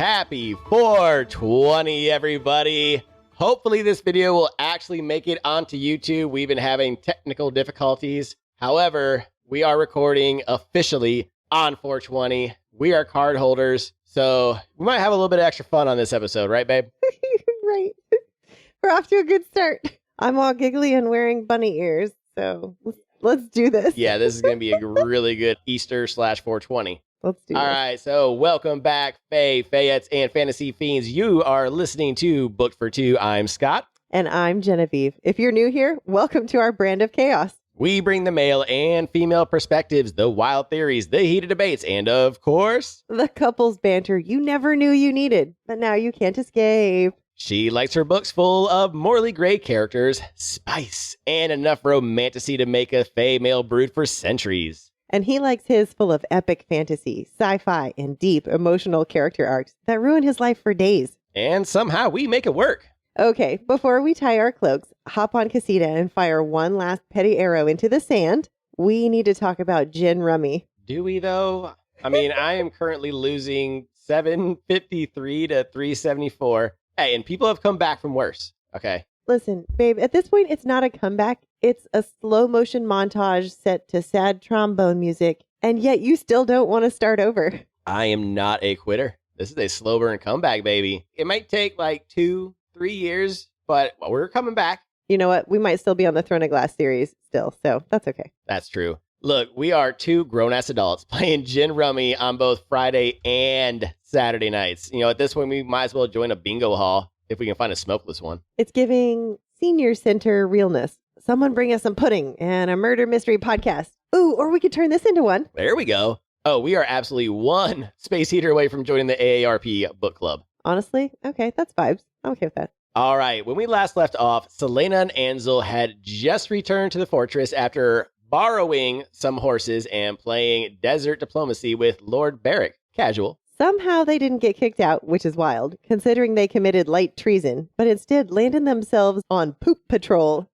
Happy 420, everybody. Hopefully this video will actually make it onto YouTube. We've been having technical difficulties. However, we are recording officially on 420. We are card holders, so we might have a little bit of extra fun on this episode, right, babe? Right. We're off to a good start. I'm all giggly and wearing bunny ears, so let's do this. Yeah, this is going to be a really good Easter/420. Let's do All this. right, so welcome back, Fayettes, and Fantasy Fiends. You are listening to Booked for Two. I'm Scott. And I'm Genevieve. If you're new here, welcome to our brand of chaos. We bring the male and female perspectives, the wild theories, the heated debates, and of course, The couples banter you never knew you needed, but now you can't escape. she likes her books full of morally gray characters, spice, and enough romantasy to make a Fae male brood for centuries. And he likes his full of epic fantasy, sci-fi, and deep emotional character arcs that ruin his life for days. And somehow we make it work. Okay, before we tie our cloaks, hop on Casita and fire one last petty arrow into the sand, we need to talk about gin rummy. Do we, though? I mean, I am currently losing 753 to 374. Hey, and people have come back from worse. Okay. Listen, babe, at this point, it's not a comeback. It's a slow motion montage set to sad trombone music, and yet you still don't want to start over. I am not a quitter. This is a slow burn comeback, baby. It might take like 2-3 years, but we're coming back. You know what? We might still be on the Throne of Glass series still, so that's okay. That's true. Look, we are two grown-ass adults playing gin rummy on both Friday and Saturday nights. You know, at this point, we might as well join a bingo hall if we can find a smokeless one. It's giving senior center realness. Someone bring us some pudding and a murder mystery podcast. Ooh, or we could turn this into one. There we go. Oh, we are absolutely one space heater away from joining the AARP book club. Honestly, okay, that's vibes. I'm okay with that. All right, when we last left off, Celaena and Ansel had just returned to the fortress after borrowing some horses and playing desert diplomacy with Lord Beric. Casual. Somehow they didn't get kicked out, which is wild, considering they committed light treason, but instead landed themselves on poop patrol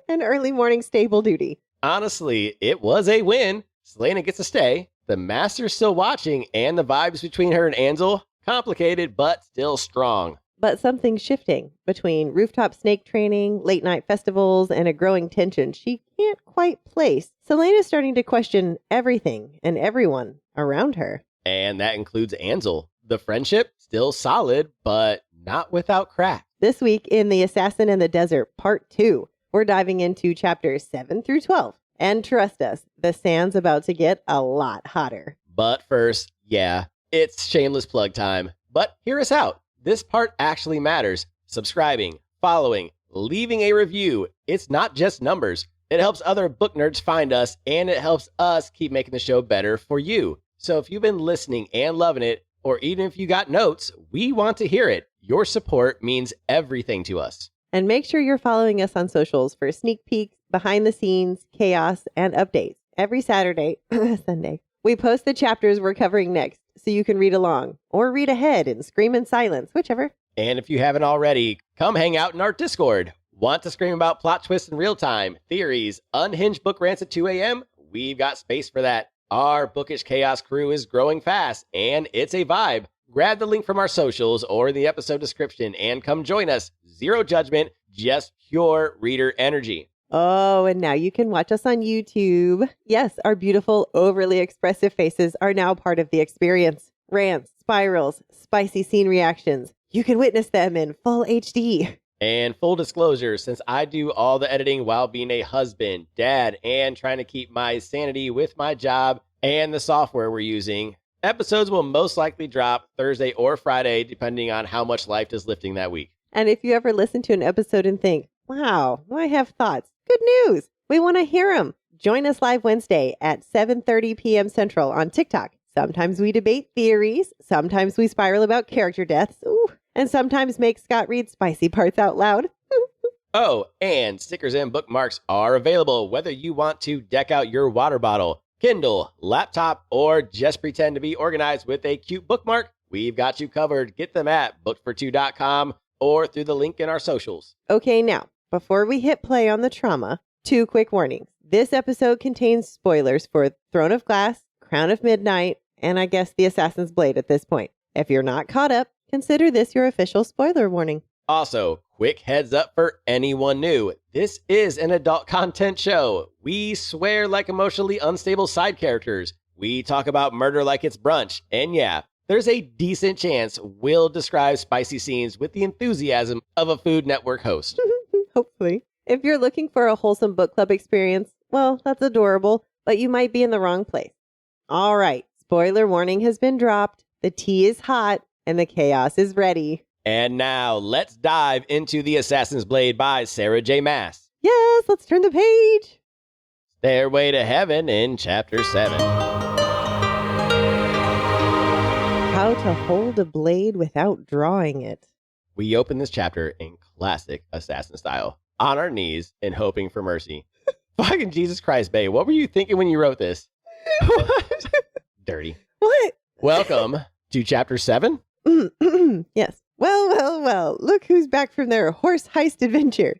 and early morning stable duty. Honestly, it was a win. Celaena gets to stay. The master's still watching, and the vibes between her and Ansel, complicated but still strong. But something's shifting between rooftop snake training, late night festivals, and a growing tension she can't quite place. Celaena's starting to question everything and everyone around her. And that includes Ansel. The friendship, still solid, but not without crack. This week in The Assassin in the Desert, Part 2, we're diving into chapters 7 through 12. And trust us, the sand's about to get a lot hotter. But first, yeah, it's shameless plug time. But hear us out. This part actually matters. Subscribing, following, leaving a review. It's not just numbers. It helps other book nerds find us, and it helps us keep making the show better for you. So if you've been listening and loving it, or even if you got notes, we want to hear it. Your support means everything to us. And make sure you're following us on socials for sneak peeks, behind the scenes, chaos, and updates. Every Saturday, Sunday, we post the chapters we're covering next so you can read along or read ahead and scream in silence, whichever. And if you haven't already, come hang out in our Discord. Want to scream about plot twists in real time, theories, unhinged book rants at 2 a.m.? We've got space for that. Our bookish chaos crew is growing fast, and it's a vibe. Grab the link from our socials or the episode description and come join us. Zero judgment, just pure reader energy. Oh, and now you can watch us on YouTube. Yes, our beautiful, overly expressive faces are now part of the experience. Rants, spirals, spicy scene reactions. You can witness them in full HD. And full disclosure, since I do all the editing while being a husband, dad, and trying to keep my sanity with my job and the software we're using, episodes will most likely drop Thursday or Friday, depending on how much life is lifting that week. And if you ever listen to an episode and think, wow, I have thoughts, good news. We want to hear them. Join us live Wednesday at 7:30 p.m. Central on TikTok. Sometimes we debate theories. Sometimes we spiral about character deaths. Ooh. And sometimes make Scott read spicy parts out loud. Oh, and stickers and bookmarks are available whether you want to deck out your water bottle, Kindle, laptop, or just pretend to be organized with a cute bookmark. We've got you covered. Get them at bookfor2.com or through the link in our socials. Okay, now, before we hit play on the trauma, 2 quick warnings. This episode contains spoilers for Throne of Glass, Crown of Midnight, and I guess the Assassin's Blade at this point. If you're not caught up, consider this your official spoiler warning. Also, quick heads up for anyone new. This is an adult content show. We swear like emotionally unstable side characters. We talk about murder like it's brunch. And yeah, there's a decent chance we'll describe spicy scenes with the enthusiasm of a Food Network host. Hopefully. If you're looking for a wholesome book club experience, well, that's adorable, but you might be in the wrong place. All right, spoiler warning has been dropped. The tea is hot and the chaos is ready. And now let's dive into The Assassin's Blade by Sarah J. Maas. Yes, let's turn the page. Stairway to Heaven in Chapter 7. How to hold a blade without drawing it. We open this chapter in classic assassin style, on our knees and hoping for mercy. Fucking Jesus Christ, babe, what were you thinking when you wrote this? What? Dirty. What? Welcome to Chapter 7. Yes. Well, look who's back from their horse heist adventure.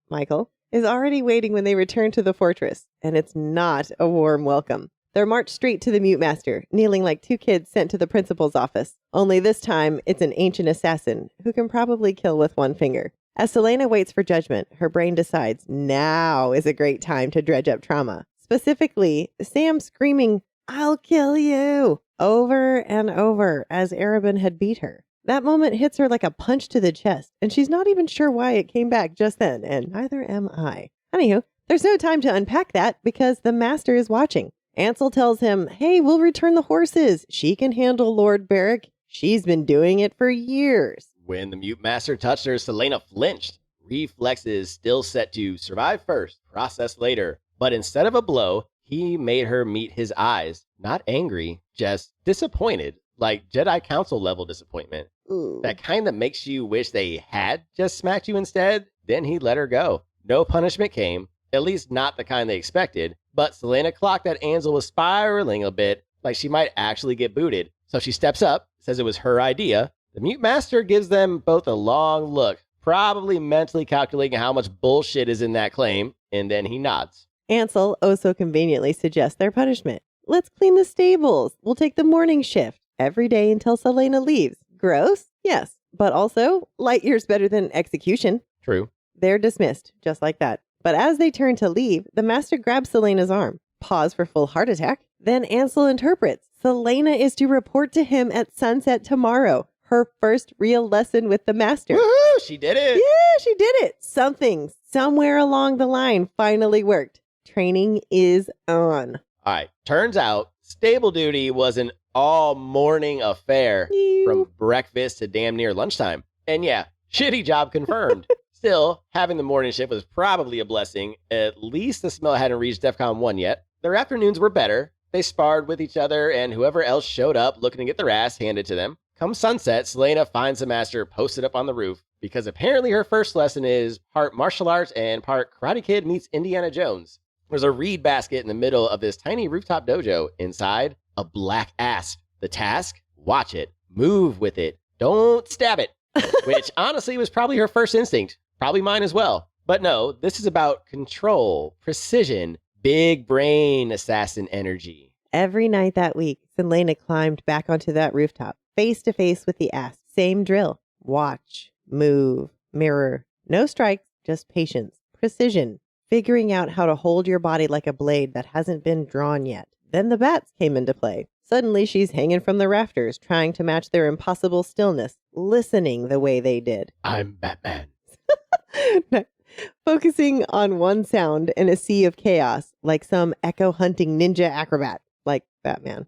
Michael, is already waiting when they return to the fortress, and it's not a warm welcome. They're marched straight to the Mute Master, kneeling like two kids sent to the principal's office. Only this time, it's an ancient assassin who can probably kill with one finger. As Celaena waits for judgment, her brain decides now is a great time to dredge up trauma. Specifically, Sam screaming, "I'll kill you!" over and over as Arabin had beat her. That moment hits her like a punch to the chest, and she's not even sure why it came back just then, and neither am I. Anywho, there's no time to unpack that because the master is watching. Ansel tells him, hey, we'll return the horses. She can handle Lord Barrick. She's been doing it for years. When the Mute Master touched her, Celaena flinched. Reflexes still set to survive first, process later. But instead of a blow, he made her meet his eyes. Not angry, just disappointed. Like Jedi Council level disappointment. Ooh. That kind that makes you wish they had just smacked you instead. Then he let her go. No punishment came, at least not the kind they expected. But Celaena clocked that Ansel was spiraling a bit, like she might actually get booted. So she steps up, says it was her idea. The Mute Master gives them both a long look, probably mentally calculating how much bullshit is in that claim, and then he nods. Ansel oh so conveniently suggests their punishment. Let's clean the stables. We'll take the morning shift every day until Celaena leaves. Gross? Yes. But also, light years better than execution. True. They're dismissed, just like that. But as they turn to leave, the master grabs Celena's arm. Pause for full heart attack. Then Ansel interprets. Celaena is to report to him at sunset tomorrow. Her first real lesson with the master. Woohoo! She did it! Yeah, she did it. Something, somewhere along the line finally worked. Training is on. All right. Turns out, stable duty was an all-morning affair. From breakfast to damn near lunchtime. And yeah, shitty job confirmed. Still, having the morning shift was probably a blessing. At least the smell hadn't reached DEFCON 1 yet. Their afternoons were better. They sparred with each other and whoever else showed up looking to get their ass handed to them. Come sunset, Celaena finds the master posted up on the roof because apparently her first lesson is part martial arts and part Karate Kid meets Indiana Jones. There's a reed basket in the middle of this tiny rooftop dojo. Inside, a black asp. The task? Watch it. Move with it. Don't stab it. Which honestly was probably her first instinct. Probably mine as well. But no, this is about control, precision, big brain assassin energy. Every night that week, Celaena climbed back onto that rooftop, face to face with the asp. Same drill. Watch, move, mirror. No strikes, just patience, precision. Figuring out how to hold your body like a blade that hasn't been drawn yet. Then the bats came into play. Suddenly she's hanging from the rafters, trying to match their impossible stillness, listening the way they did. I'm Batman. Focusing on one sound in a sea of chaos, like some echo-hunting ninja acrobat, like Batman.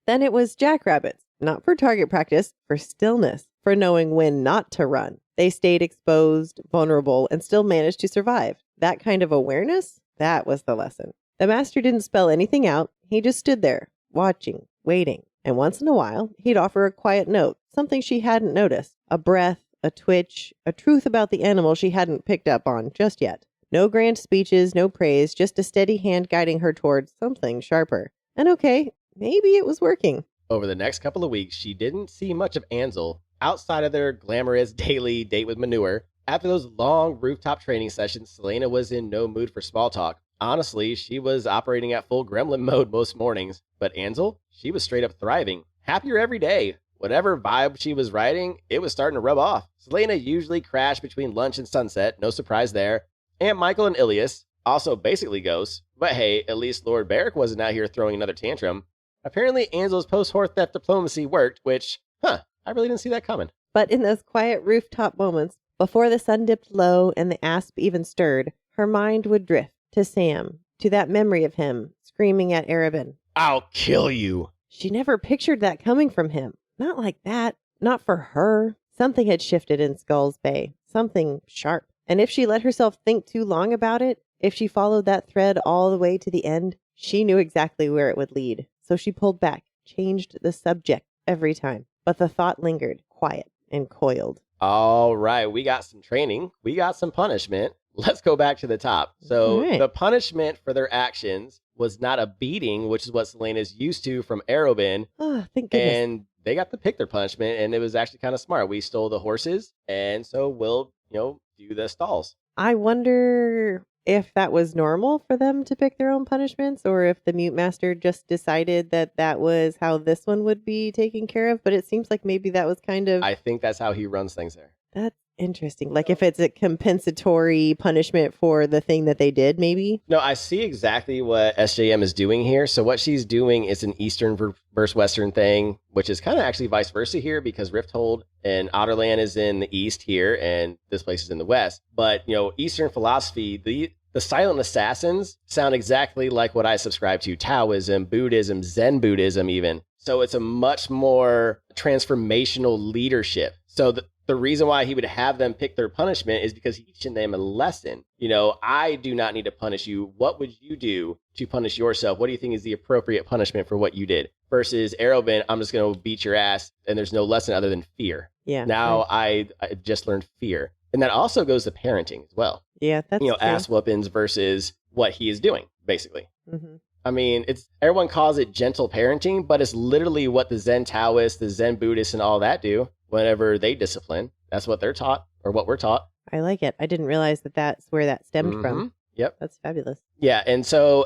Then it was jackrabbits, not for target practice, for stillness, for knowing when not to run. They stayed exposed, vulnerable, and still managed to survive. That kind of awareness, that was the lesson. The master didn't spell anything out. He just stood there, watching, waiting. And once in a while, he'd offer a quiet note, something she hadn't noticed. A breath, a twitch, a truth about the animal she hadn't picked up on just yet. No grand speeches, no praise, just a steady hand guiding her towards something sharper. And okay, maybe it was working. Over the next couple of weeks, she didn't see much of Ansel outside of their glamorous daily date with manure. After those long rooftop training sessions, Celaena was in no mood for small talk. Honestly, she was operating at full gremlin mode most mornings. But Ansel, she was straight up thriving. Happier every day. whatever vibe she was writing, it was starting to rub off. Celaena usually crashed between lunch and sunset, no surprise there. Aunt Michael and Ilias, also basically ghosts, but hey, at least Lord Beric wasn't out here throwing another tantrum. Apparently Ansel's post-Horth theft diplomacy worked, which, I really didn't see that coming. But in those quiet rooftop moments, before the sun dipped low and the asp even stirred, her mind would drift to Sam, to that memory of him screaming at Arabin. I'll kill you. She never pictured that coming from him. Not like that. Not for her. Something had shifted in Skull's Bay. Something sharp. And if she let herself think too long about it, if she followed that thread all the way to the end, she knew exactly where it would lead. So she pulled back, changed the subject every time. But the thought lingered, quiet and coiled. All right, we got some training. We got some punishment. Let's go back to the top. So the punishment for their actions was not a beating, which is what Celaena's used to from Arobin. Oh, thank goodness. And they got to pick their punishment, and it was actually kind of smart. We stole the horses, and so we'll, do the stalls. I wonder if that was normal for them to pick their own punishments, or if the Mute Master just decided that that was how this one would be taken care of. But it seems like maybe that was kind of... I think that's how he runs things there. That's interesting. Like if it's a compensatory punishment for the thing that they did, maybe? No, I see exactly what SJM is doing here. So what she's doing is an Eastern versus Western thing, which is kind of actually vice versa here because Rifthold and Otterland is in the East here and this place is in the West. But, Eastern philosophy, the silent assassins sound exactly like what I subscribe to. Taoism, Buddhism, Zen Buddhism even. So it's a much more transformational leadership. So the reason why he would have them pick their punishment is because he's teaching them a lesson. I do not need to punish you. What would you do to punish yourself? What do you think is the appropriate punishment for what you did? Versus Arobin, I'm just going to beat your ass and there's no lesson other than fear. Yeah. Now I just learned fear. And that also goes to parenting as well. Yeah, that's true. Ass whoopings versus what he is doing, basically. Mm-hmm. I mean, everyone calls it gentle parenting, but it's literally what the Zen Taoists, the Zen Buddhists, and all that do whenever they discipline. That's what they're taught, or what we're taught. I like it. I didn't realize that that's where that stemmed from. Yep. That's fabulous. Yeah, and so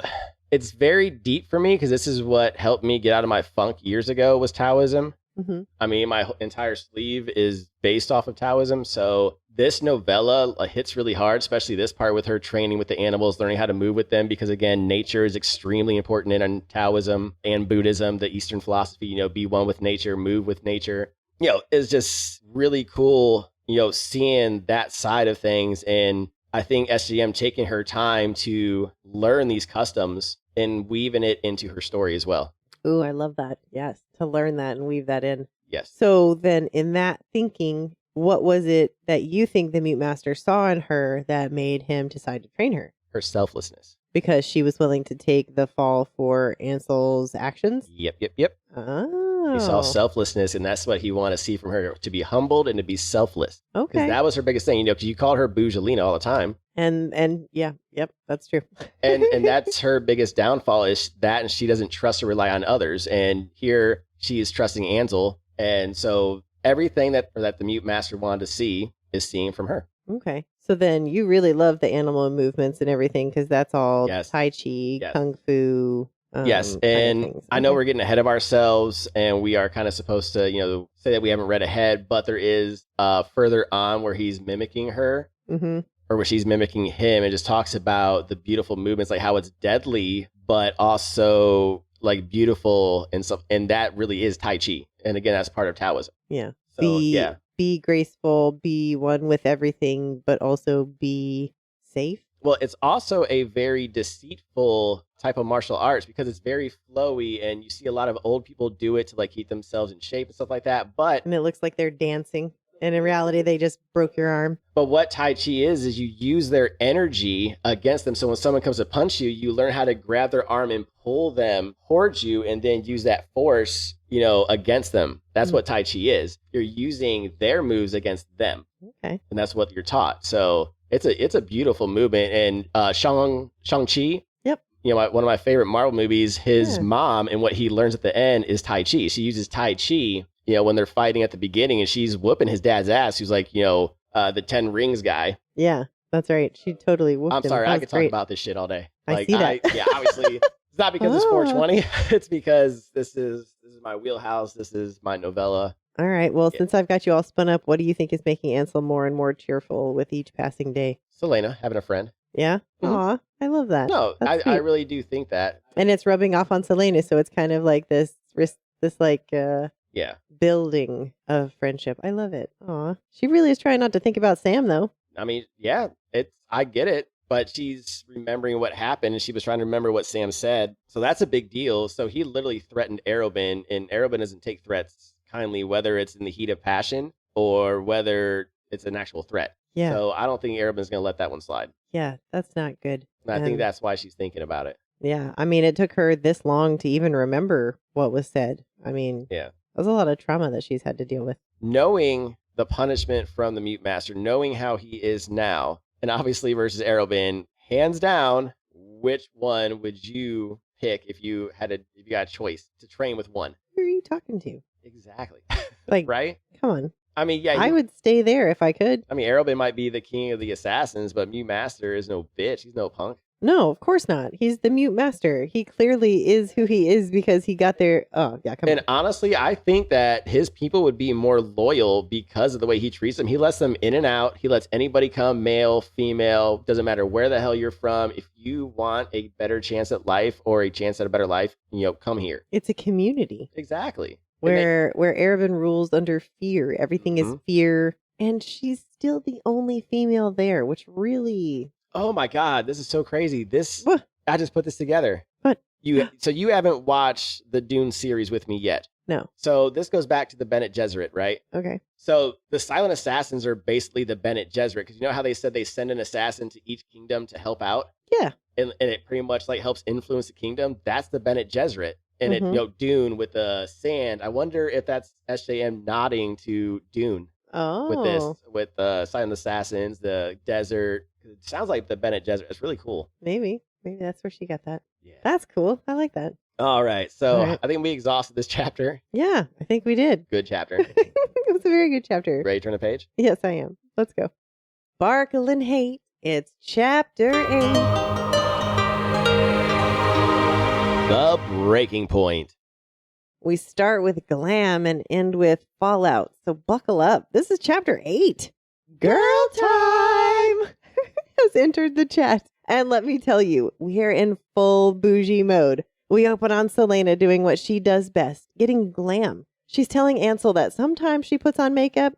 it's very deep for me because this is what helped me get out of my funk years ago was Taoism. Mm-hmm. I mean, my entire sleeve is based off of Taoism, so this novella hits really hard, especially this part with her training with the animals, learning how to move with them, because again, nature is extremely important in Taoism and Buddhism, the Eastern philosophy, be one with nature, move with nature. It's just really cool, seeing that side of things. And I think SGM taking her time to learn these customs and weaving it into her story as well. Ooh, I love that. Yes, to learn that and weave that in. Yes. So then in that thinking, what was it that you think the Mute Master saw in her that made him decide to train her? Her selflessness. Because she was willing to take the fall for Ansel's actions? Yep. Oh. He saw selflessness, and that's what he wanted to see from her, to be humbled and to be selfless. Okay. Because that was her biggest thing, because you called her Bougelina all the time. And yeah, yep, that's true. and that's her biggest downfall is that, and she doesn't trust or rely on others. And here she is trusting Ansel, and so everything that the Mute Master wanted to see is seeing from her. Okay. So then you really love the animal movements and everything because that's all Yes. Tai Chi, Yes. Kung Fu. Yes. And I know we're getting ahead of ourselves and we are kind of supposed to, say that we haven't read ahead, but there is further on where he's mimicking her Mm-hmm. or where she's mimicking him and just talks about the beautiful movements, like how it's deadly, but also like beautiful and stuff. And that really is Tai Chi. And again, that's part of Taoism. Yeah. So, Be graceful, be one with everything, but also be safe. Well, it's also a very deceitful type of martial arts because it's very flowy and you see a lot of old people do it to like keep themselves in shape and stuff like that. And it looks like they're dancing. And in reality, they just broke your arm. But what Tai Chi is you use their energy against them. So when someone comes to punch you, you learn how to grab their arm and pull them towards you and then use that force, against them. That's what Tai Chi is. You're using their moves against them. Okay. And that's what you're taught. So it's a beautiful movement. And Shang-Chi, yep. One of my favorite Marvel movies, his mom and what he learns at the end is Tai Chi. She uses Tai Chi, when they're fighting at the beginning and she's whooping his dad's ass, who's like, the 10 rings guy. Yeah, that's right. She totally whooped him. I'm sorry, That I was could great. talk about this shit all day. I see that. Obviously, it's not because it's 420. It's because this is my wheelhouse. This is my novella. All right. Well, Yeah. since I've got you all spun up, what do you think is making Ansel more and more cheerful with each passing day? Celaena having a friend. Yeah? Mhm. Aw, I love that. No, That's I sweet. really do think that. And it's rubbing off on Celaena, so it's kind of like this Yeah. building of friendship. I love it. Aw. She really is trying not to think about Sam, though. I mean, yeah, I get it, but she's remembering what happened and she was trying to remember what Sam said. So that's a big deal. So he literally threatened Arobin, and Arobin doesn't take threats kindly, whether it's in the heat of passion or whether it's an actual threat. Yeah. So I don't think Arobin's going to let that one slide. Yeah, that's not good. And I think that's why she's thinking about it. Yeah. I mean, it took her this long to even remember what was said. I mean, Yeah. there's a lot of trauma that she's had to deal with. Knowing the punishment from the Mute Master, knowing how he is now, and obviously versus Arobin, hands down, which one would you pick if you got a choice to train with one? Who are you talking to? Exactly. Like, right? Come on. I mean, yeah. I would stay there if I could. I mean, Arobin might be the king of the assassins, but Mute Master is no bitch. He's no punk. No, of course not. He's the Mute Master. He clearly is who he is because he got there. Oh, yeah, come on. And honestly, I think that his people would be more loyal because of the way he treats them. He lets them in and out. He lets anybody come, male, female, doesn't matter where the hell you're from. If you want a better chance at life or a chance at a better life, come here. It's a community. Exactly. Where Arobin rules under fear. Everything is fear. And she's still the only female there, which really... Oh my God, this is so crazy. What? I just put this together. What? So you haven't watched the Dune series with me yet. No. So this goes back to the Bene Gesserit, right? Okay. So the Silent Assassins are basically the Bene Gesserit, because you know how they said they send an assassin to each kingdom to help out? Yeah. And it pretty much like helps influence the kingdom. That's the Bene Gesserit. And it, Dune with the sand. I wonder if that's SJM nodding to Dune. Oh. With Silent Assassins, the desert. It sounds like the Bene Gesserit. It's really cool. Maybe that's where she got that. Yeah. That's cool. I like that. All right. So I think we exhausted this chapter. Yeah, I think we did. Good chapter. It was a very good chapter. Ready to turn the page? Yes, I am. Let's go. Sparkle and Hate. It's chapter 8. The breaking point. We start with glam and end with fallout. So buckle up. This is chapter 8. Girl time has entered the chat. And let me tell you, we're in full bougie mode. We open on Celaena doing what she does best, getting glam. She's telling Ansel that sometimes she puts on makeup,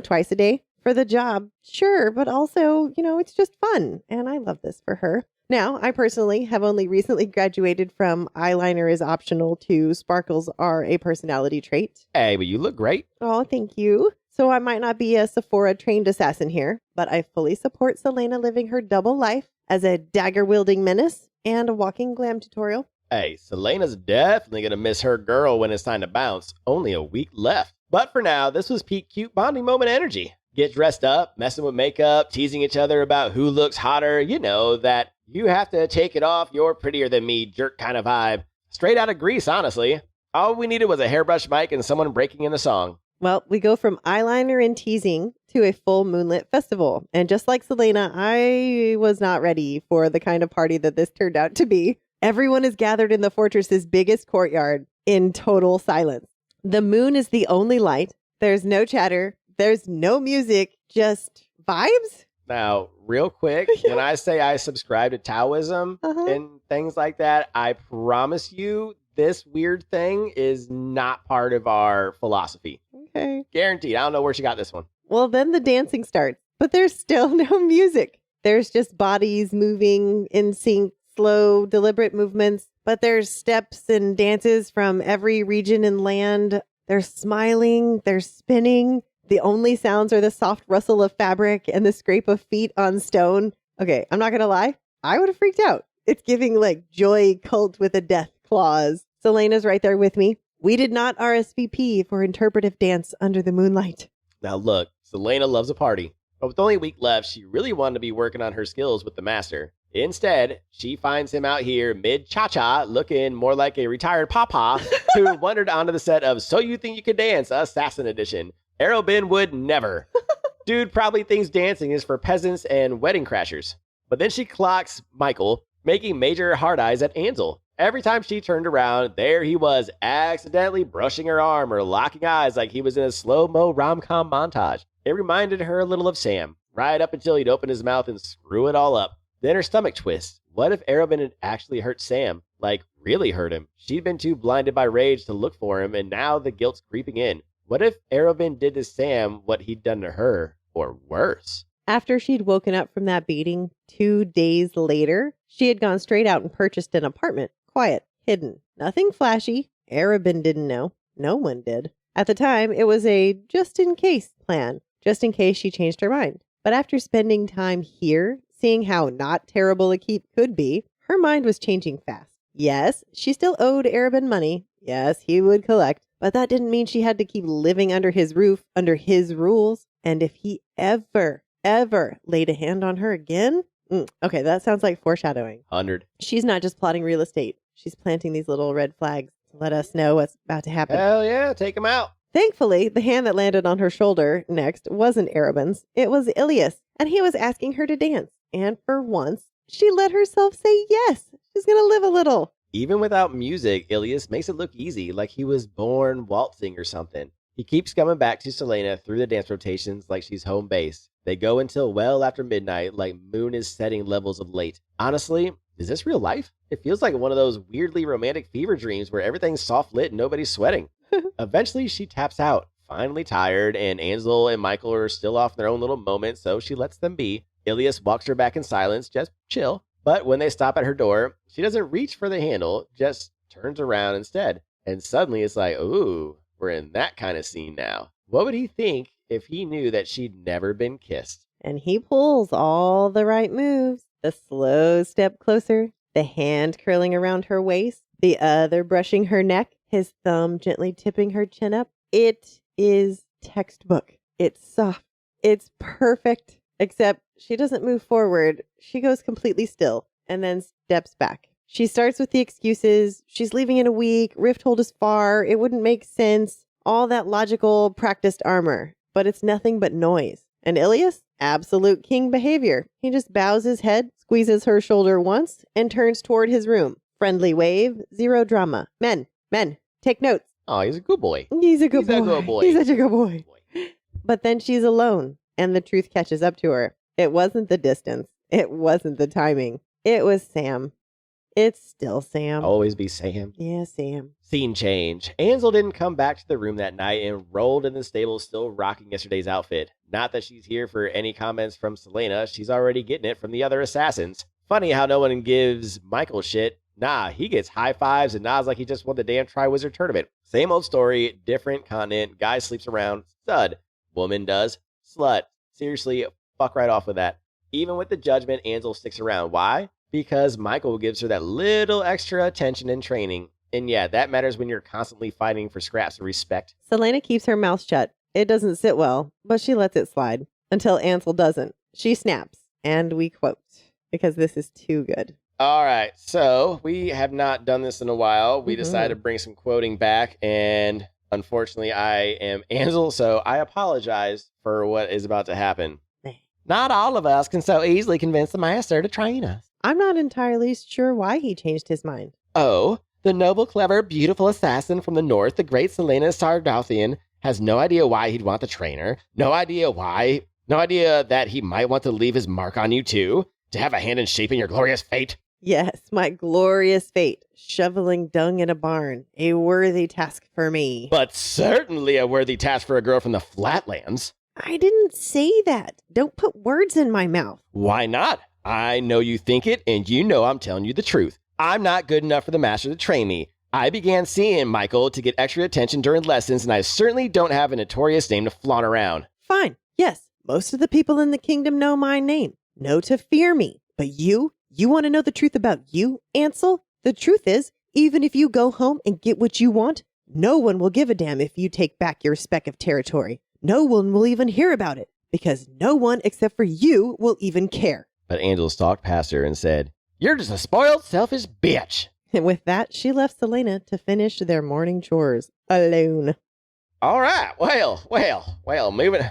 twice a day for the job. Sure, but also, it's just fun. And I love this for her. Now, I personally have only recently graduated from eyeliner is optional to sparkles are a personality trait. Hey, but you look great. Oh, thank you. So I might not be a Sephora trained assassin here, but I fully support Celaena living her double life as a dagger-wielding menace and a walking glam tutorial. Hey, Celena's definitely going to miss her girl when it's time to bounce. Only a week left. But for now, this was peak cute bonding moment energy. Get dressed up, messing with makeup, teasing each other about who looks hotter. That you have to take it off, you're prettier than me jerk kind of vibe. Straight out of Greece, honestly. All we needed was a hairbrush mic and someone breaking in the song. Well, we go from eyeliner and teasing to a full moonlit festival. And just like Celaena, I was not ready for the kind of party that this turned out to be. Everyone is gathered in the fortress's biggest courtyard in total silence. The moon is the only light. There's no chatter. There's no music, just vibes. Now, real quick, when I say I subscribe to Taoism and things like that, I promise you this weird thing is not part of our philosophy. Okay. Guaranteed. I don't know where she got this one. Well, then the dancing starts, but there's still no music. There's just bodies moving in sync, slow, deliberate movements, but there's steps and dances from every region and land. They're smiling, they're spinning. The only sounds are the soft rustle of fabric and the scrape of feet on stone. Okay, I'm not going to lie. I would have freaked out. It's giving like joy cult with a death clause. Celaena's right there with me. We did not RSVP for interpretive dance under the moonlight. Now look, Celaena loves a party, but with only a week left, she really wanted to be working on her skills with the master. Instead, she finds him out here mid-cha-cha, looking more like a retired papa who wandered onto the set of So You Think You Could Dance, Assassin Edition. Arobin would never. Dude probably thinks dancing is for peasants and wedding crashers. But then she clocks Michael, making major hard eyes at Ansel. Every time she turned around, there he was, accidentally brushing her arm or locking eyes like he was in a slow-mo rom-com montage. It reminded her a little of Sam, right up until he'd open his mouth and screw it all up. Then her stomach twists. What if Arobin had actually hurt Sam? Like, really hurt him? She'd been too blinded by rage to look for him, and now the guilt's creeping in. What if Arobin did to Sam what he'd done to her, or worse? After she'd woken up from that beating 2 days later, she had gone straight out and purchased an apartment. Quiet, hidden, nothing flashy. Arobin didn't know. No one did. At the time, it was a just-in-case plan, just in case she changed her mind. But after spending time here, seeing how not terrible a keep could be, her mind was changing fast. Yes, she still owed Arobin money. Yes, he would collect. But that didn't mean she had to keep living under his roof, under his rules. And if he ever laid a hand on her again... Okay, that sounds like foreshadowing. 100. She's not just plotting real estate. She's planting these little red flags to let us know what's about to happen. Hell yeah, take him out. Thankfully, the hand that landed on her shoulder next wasn't Arobin's. It was Ilias, and he was asking her to dance. And for once, she let herself say yes. She's going to live a little. Even without music, Ilias makes it look easy, like he was born waltzing or something. He keeps coming back to Celaena through the dance rotations like she's home base. They go until well after midnight, like moon is setting levels of late. Honestly, is this real life? It feels like one of those weirdly romantic fever dreams where everything's soft lit and nobody's sweating. Eventually, she taps out, finally tired, and Ansel and Michael are still off in their own little moment, so she lets them be. Ilias walks her back in silence, just chill. But when they stop at her door, she doesn't reach for the handle, just turns around instead. And suddenly it's like, ooh, we're in that kind of scene now. What would he think if he knew that she'd never been kissed? And he pulls all the right moves. The slow step closer, the hand curling around her waist, the other brushing her neck, his thumb gently tipping her chin up. It is textbook. It's soft. It's perfect. Except she doesn't move forward. She goes completely still and then steps back. She starts with the excuses. She's leaving in a week. Rifthold is far. It wouldn't make sense. All that logical, practiced armor. But it's nothing but noise. And Ilias? Absolute king behavior. He just bows his head, squeezes her shoulder once, and turns toward his room. Friendly wave, zero drama. Men, take notes. Oh, he's a good boy. He's a good boy. He's a good boy. He's such a good boy. But then she's alone, and the truth catches up to her. It wasn't the distance. It wasn't the timing. It was Sam. It's still Sam. Always be Sam. Yeah, Sam. Scene change. Ansel didn't come back to the room that night and rolled in the stable still rocking yesterday's outfit. Not that she's here for any comments from Celaena. She's already getting it from the other assassins. Funny how no one gives Michael shit. Nah, he gets high fives and nods like he just won the damn Triwizard Tournament. Same old story, different continent. Guy sleeps around. Stud. Woman does. Slut. Seriously, fuck right off with that. Even with the judgment, Ansel sticks around. Why? Because Michael gives her that little extra attention and training. And yeah, that matters when you're constantly fighting for scraps of respect. Celaena keeps her mouth shut. It doesn't sit well, but she lets it slide. Until Ansel doesn't. She snaps. And we quote. Because this is too good. All right, so we have not done this in a while. We decided to bring some quoting back, and unfortunately, I am Ansel, so I apologize for what is about to happen. Not all of us can so easily convince the master to train us. I'm not entirely sure why he changed his mind. Oh, the noble, clever, beautiful assassin from the north, the great Celaena Sardouthian, has no idea why he'd want the trainer. No idea that he might want to leave his mark on you too, to have a hand in shaping your glorious fate. Yes, my glorious fate, shoveling dung in a barn, a worthy task for me. But certainly a worthy task for a girl from the Flatlands. I didn't say that. Don't put words in my mouth. Why not? I know you think it, and you know I'm telling you the truth. I'm not good enough for the master to train me. I began seeing Michael to get extra attention during lessons, and I certainly don't have a notorious name to flaunt around. Fine. Yes, most of the people in the kingdom know my name. Know to fear me. But you want to know the truth about you, Ansel? The truth is, even if you go home and get what you want, no one will give a damn if you take back your speck of territory. No one will even hear about it, because no one except for you will even care. But Angel stalked past her and said, "You're just a spoiled, selfish bitch." And with that, she left Celaena to finish their morning chores alone. All right, well, moving.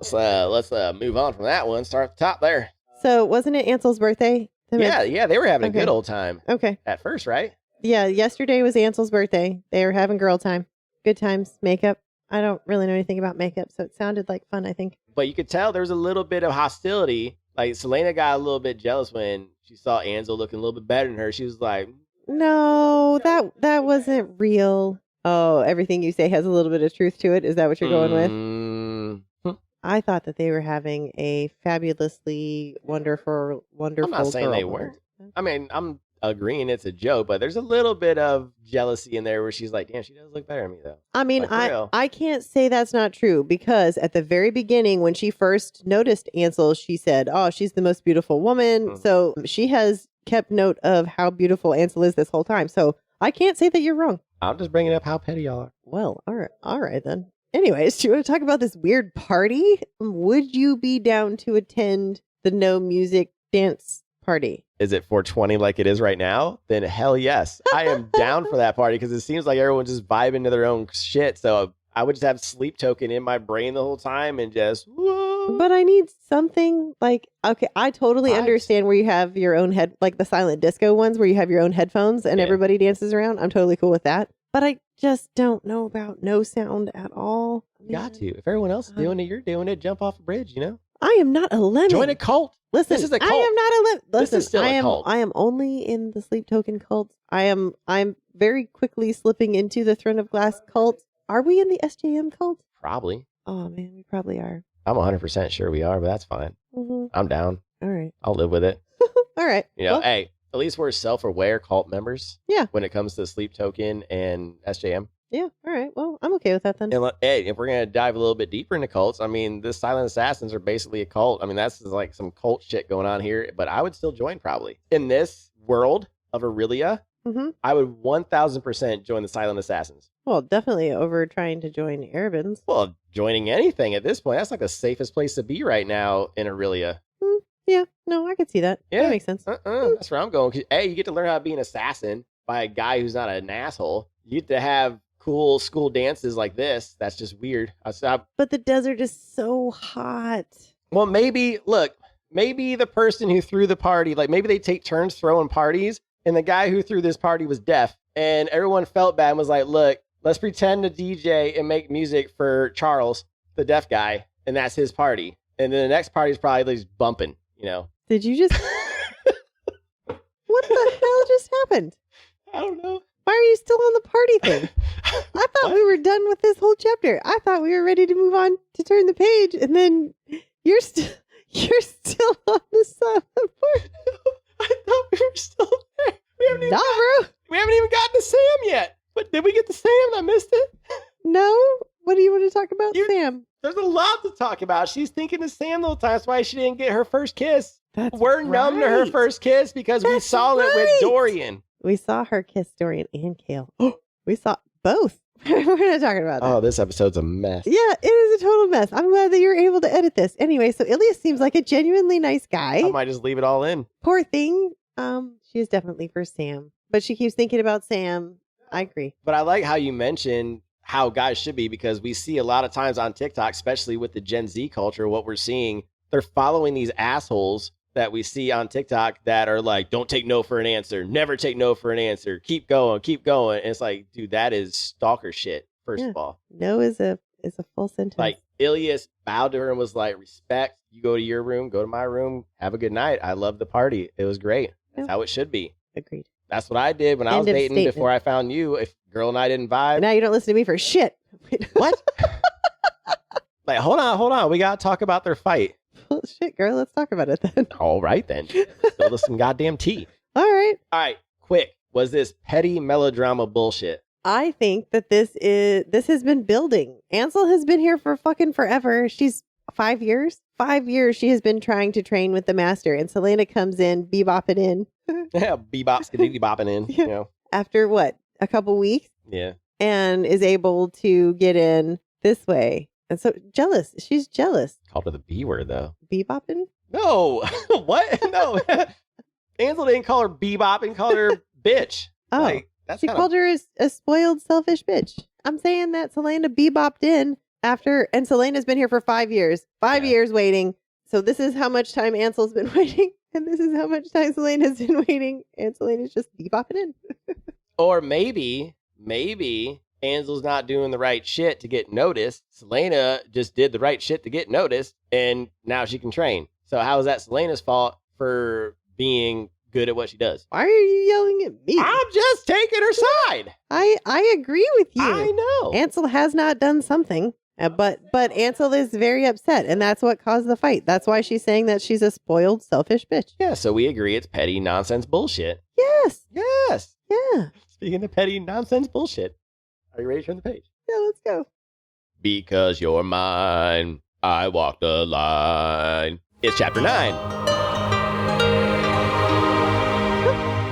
Let's move on from that one. Start at the top there. So wasn't it Ansel's birthday? Yeah, they were having a good old time. Okay. At first, right? Yeah, yesterday was Ansel's birthday. They were having girl time. Good times, makeup. I don't really know anything about makeup, so it sounded like fun, I think. But you could tell there was a little bit of hostility. Like, Celaena got a little bit jealous when she saw Ansel looking a little bit better than her. She was like, No, that wasn't real. Oh, everything you say has a little bit of truth to it. Is that what you're going with? I thought that they were having a fabulously wonderful I'm not saying they weren't. I mean, I'm agreeing it's a joke, but there's a little bit of jealousy in there where she's like, damn, she does look better than me, though. I mean, Like, I can't say that's not true because at the very beginning, when she first noticed Ansel, she said, oh, she's the most beautiful woman. Mhm. So she has kept note of how beautiful Ansel is this whole time. So I can't say that you're wrong. I'm just bringing up how petty y'all are. Well, all right then. Anyways, do you want to talk about this weird party? Would you be down to attend the no music dance party? Is it 420 like it is right now? Then hell yes. I am down for that party because it seems like everyone's just vibing to their own shit. So I would just have sleep token in my brain the whole time and just, whoa. But I need something like, okay, I totally understand where you have your own like the silent disco ones where you have your own headphones and everybody dances around. I'm totally cool with that. But I just don't know about no sound at all. Got to. If everyone else is doing it, you're doing it. Jump off a bridge, you know? I am not a lemon. Join a cult. Listen, this is a cult. I am not a lemon. Listen, this is still a cult. I am only in the sleep token cult. I'm very quickly slipping into the Throne of Glass cult. Are we in the SJM cult? Probably. Oh man, we probably are. I'm 100% sure we are, but that's fine. Mm-hmm. I'm down. All right. I'll live with it. All right. You know, hey, at least we're self-aware cult members. Yeah. When it comes to sleep token and SJM. Yeah. All right. Well, I'm okay with that then. And hey, if we're gonna dive a little bit deeper into cults, I mean, the Silent Assassins are basically a cult. I mean, that's like some cult shit going on here. But I would still join probably in this world of Aurelia. Mm-hmm. I would 1,000% join the Silent Assassins. Well, definitely over trying to join Arabins. Well, joining anything at this point, that's like the safest place to be right now in Aurelia. Yeah, no, I could see that. Yeah. That makes sense. That's where I'm going. 'Cause, hey, you get to learn how to be an assassin by a guy who's not an asshole. You get to have cool school dances like this. That's just weird. But the desert is so hot. Well, maybe the person who threw the party, like maybe they take turns throwing parties, and the guy who threw this party was deaf, and everyone felt bad and was like, look, let's pretend to DJ and make music for Charles, the deaf guy, and that's his party. And then the next party is probably just bumping, you know. Did you just... What the hell just happened? I don't know. Why are you still on the party thing? I thought we were done with this whole chapter. I thought we were ready to move on to turn the page, and then you're still on the side of the board. I thought we were still there. We haven't even gotten to Sam yet. But did we get to Sam? I missed it. No. What do you want to talk about, Sam? There's a lot to talk about. She's thinking of Sam the whole time. That's why she didn't get her first kiss. We're numb to her first kiss because we saw it with Dorian. We saw her kiss Dorian and Kale. We saw both. We're not talking about that. Oh, this episode's a mess. Yeah, it is a total mess. I'm glad that you were able to edit this. Anyway, so Ilias seems like a genuinely nice guy. I might just leave it all in. Poor thing. She is definitely for Sam. But she keeps thinking about Sam. I agree. But I like how you mentioned how guys should be, because we see a lot of times on TikTok, especially with the Gen Z culture, what we're seeing, they're following these assholes that we see on TikTok that are like, don't take no for an answer. Never take no for an answer. Keep going. Keep going. And it's like, dude, that is stalker shit, first of all. No is a full sentence. Like, Ilias bowed to her and was like, respect. You go to your room, go to my room. Have a good night. I love the party. It was great. That's how it should be. Agreed. That's what I did when I was dating before I found you. If girl and I didn't vibe. Now you don't listen to me for shit. What? Like, hold on. We got to talk about their fight. Well, shit, girl. Let's talk about it then. All right, then. Spill us some goddamn tea. All right. Quick. Was this petty melodrama bullshit? I think that this has been building. Ansel has been here for fucking forever. She's 5 years. 5 years she has been trying to train with the master, and Celaena comes in, bebopping in. Yeah, bebopping in. Yeah. You know. After what? A couple weeks? Yeah. And is able to get in this way. And so jealous. She's jealous. Called her the B word, though. Bebopping? No. What? No. Ansel didn't call her bebopping, called her bitch. Oh. Like, she called her a spoiled, selfish bitch. I'm saying that Celaena bebopped in after, and Celaena's been here for 5 years. 5 years waiting. So this is how much time Ansel's been waiting, and this is how much time Celaena's been waiting, and Celaena's just bebopping in. Or maybe Ansel's not doing the right shit to get noticed. Celaena just did the right shit to get noticed, and now she can train. So how is that Selena's fault for being good at what she does? Why are you yelling at me? I'm just taking her side. I agree with you. I know. Ansel has not done something, but Ansel is very upset, and that's what caused the fight. That's why she's saying that she's a spoiled, selfish bitch. Yeah, so we agree it's petty nonsense bullshit. Yes. Yes. Yeah. Speaking of petty nonsense bullshit, are you ready to turn the page? Yeah, let's go. Because you're mine, I walk the line. It's chapter 9.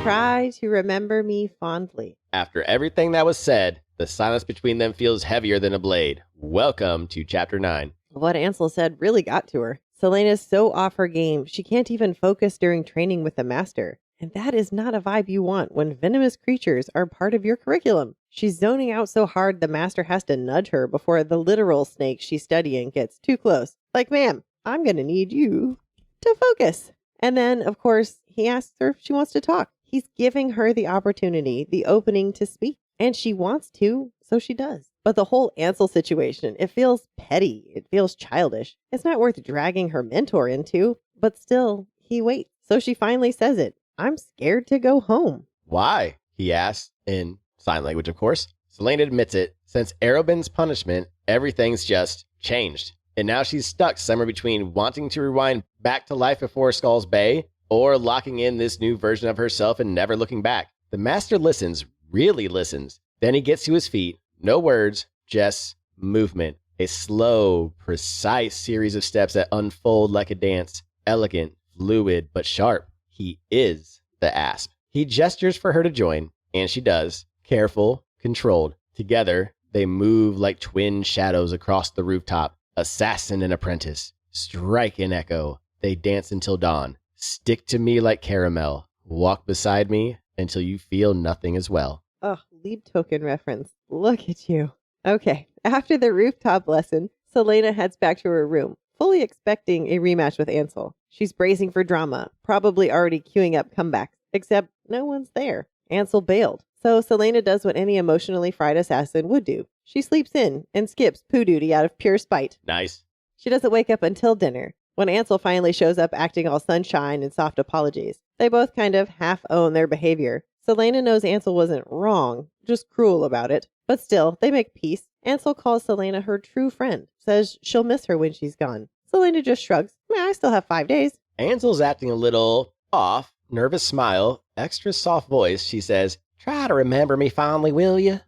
Try to remember me fondly. After everything that was said, the silence between them feels heavier than a blade. Welcome to chapter 9. What Ansel said really got to her. Celaena's so off her game, she can't even focus during training with the master. And that is not a vibe you want when venomous creatures are part of your curriculum. She's zoning out so hard the master has to nudge her before the literal snake she's studying gets too close. Like, ma'am, I'm going to need you to focus. And then, of course, he asks her if she wants to talk. He's giving her the opportunity, the opening to speak. And she wants to, so she does. But the whole Ansel situation, it feels petty. It feels childish. It's not worth dragging her mentor into. But still, he waits. So she finally says it. I'm scared to go home. Why? He asks, in sign language, of course. Celaena admits it. Since Arobyn's punishment, everything's just changed. And now she's stuck somewhere between wanting to rewind back to life before Skull's Bay or locking in this new version of herself and never looking back. The master listens, really listens. Then he gets to his feet. No words, just movement. A slow, precise series of steps that unfold like a dance. Elegant, fluid, but sharp. He is the asp. He gestures for her to join, and she does. Careful, controlled. Together, they move like twin shadows across the rooftop. Assassin and apprentice. Strike and echo. They dance until dawn. Stick to me like caramel. Walk beside me until you feel nothing as well. Oh, leap token reference. Look at you. Okay, after the rooftop lesson, Celaena heads back to her room, fully expecting a rematch with Ansel. She's bracing for drama, probably already queuing up comebacks, except no one's there. Ansel bailed. So Celaena does what any emotionally fried assassin would do. She sleeps in and skips poo duty out of pure spite. Nice. She doesn't wake up until dinner, when Ansel finally shows up acting all sunshine and soft apologies. They both kind of half own their behavior. Celaena knows Ansel wasn't wrong, just cruel about it. But still, they make peace. Ansel calls Celaena her true friend, says she'll miss her when she's gone. Celaena just shrugs. I still have 5 days. Ansel's acting a little off, nervous smile, extra soft voice. She says, try to remember me fondly, will you?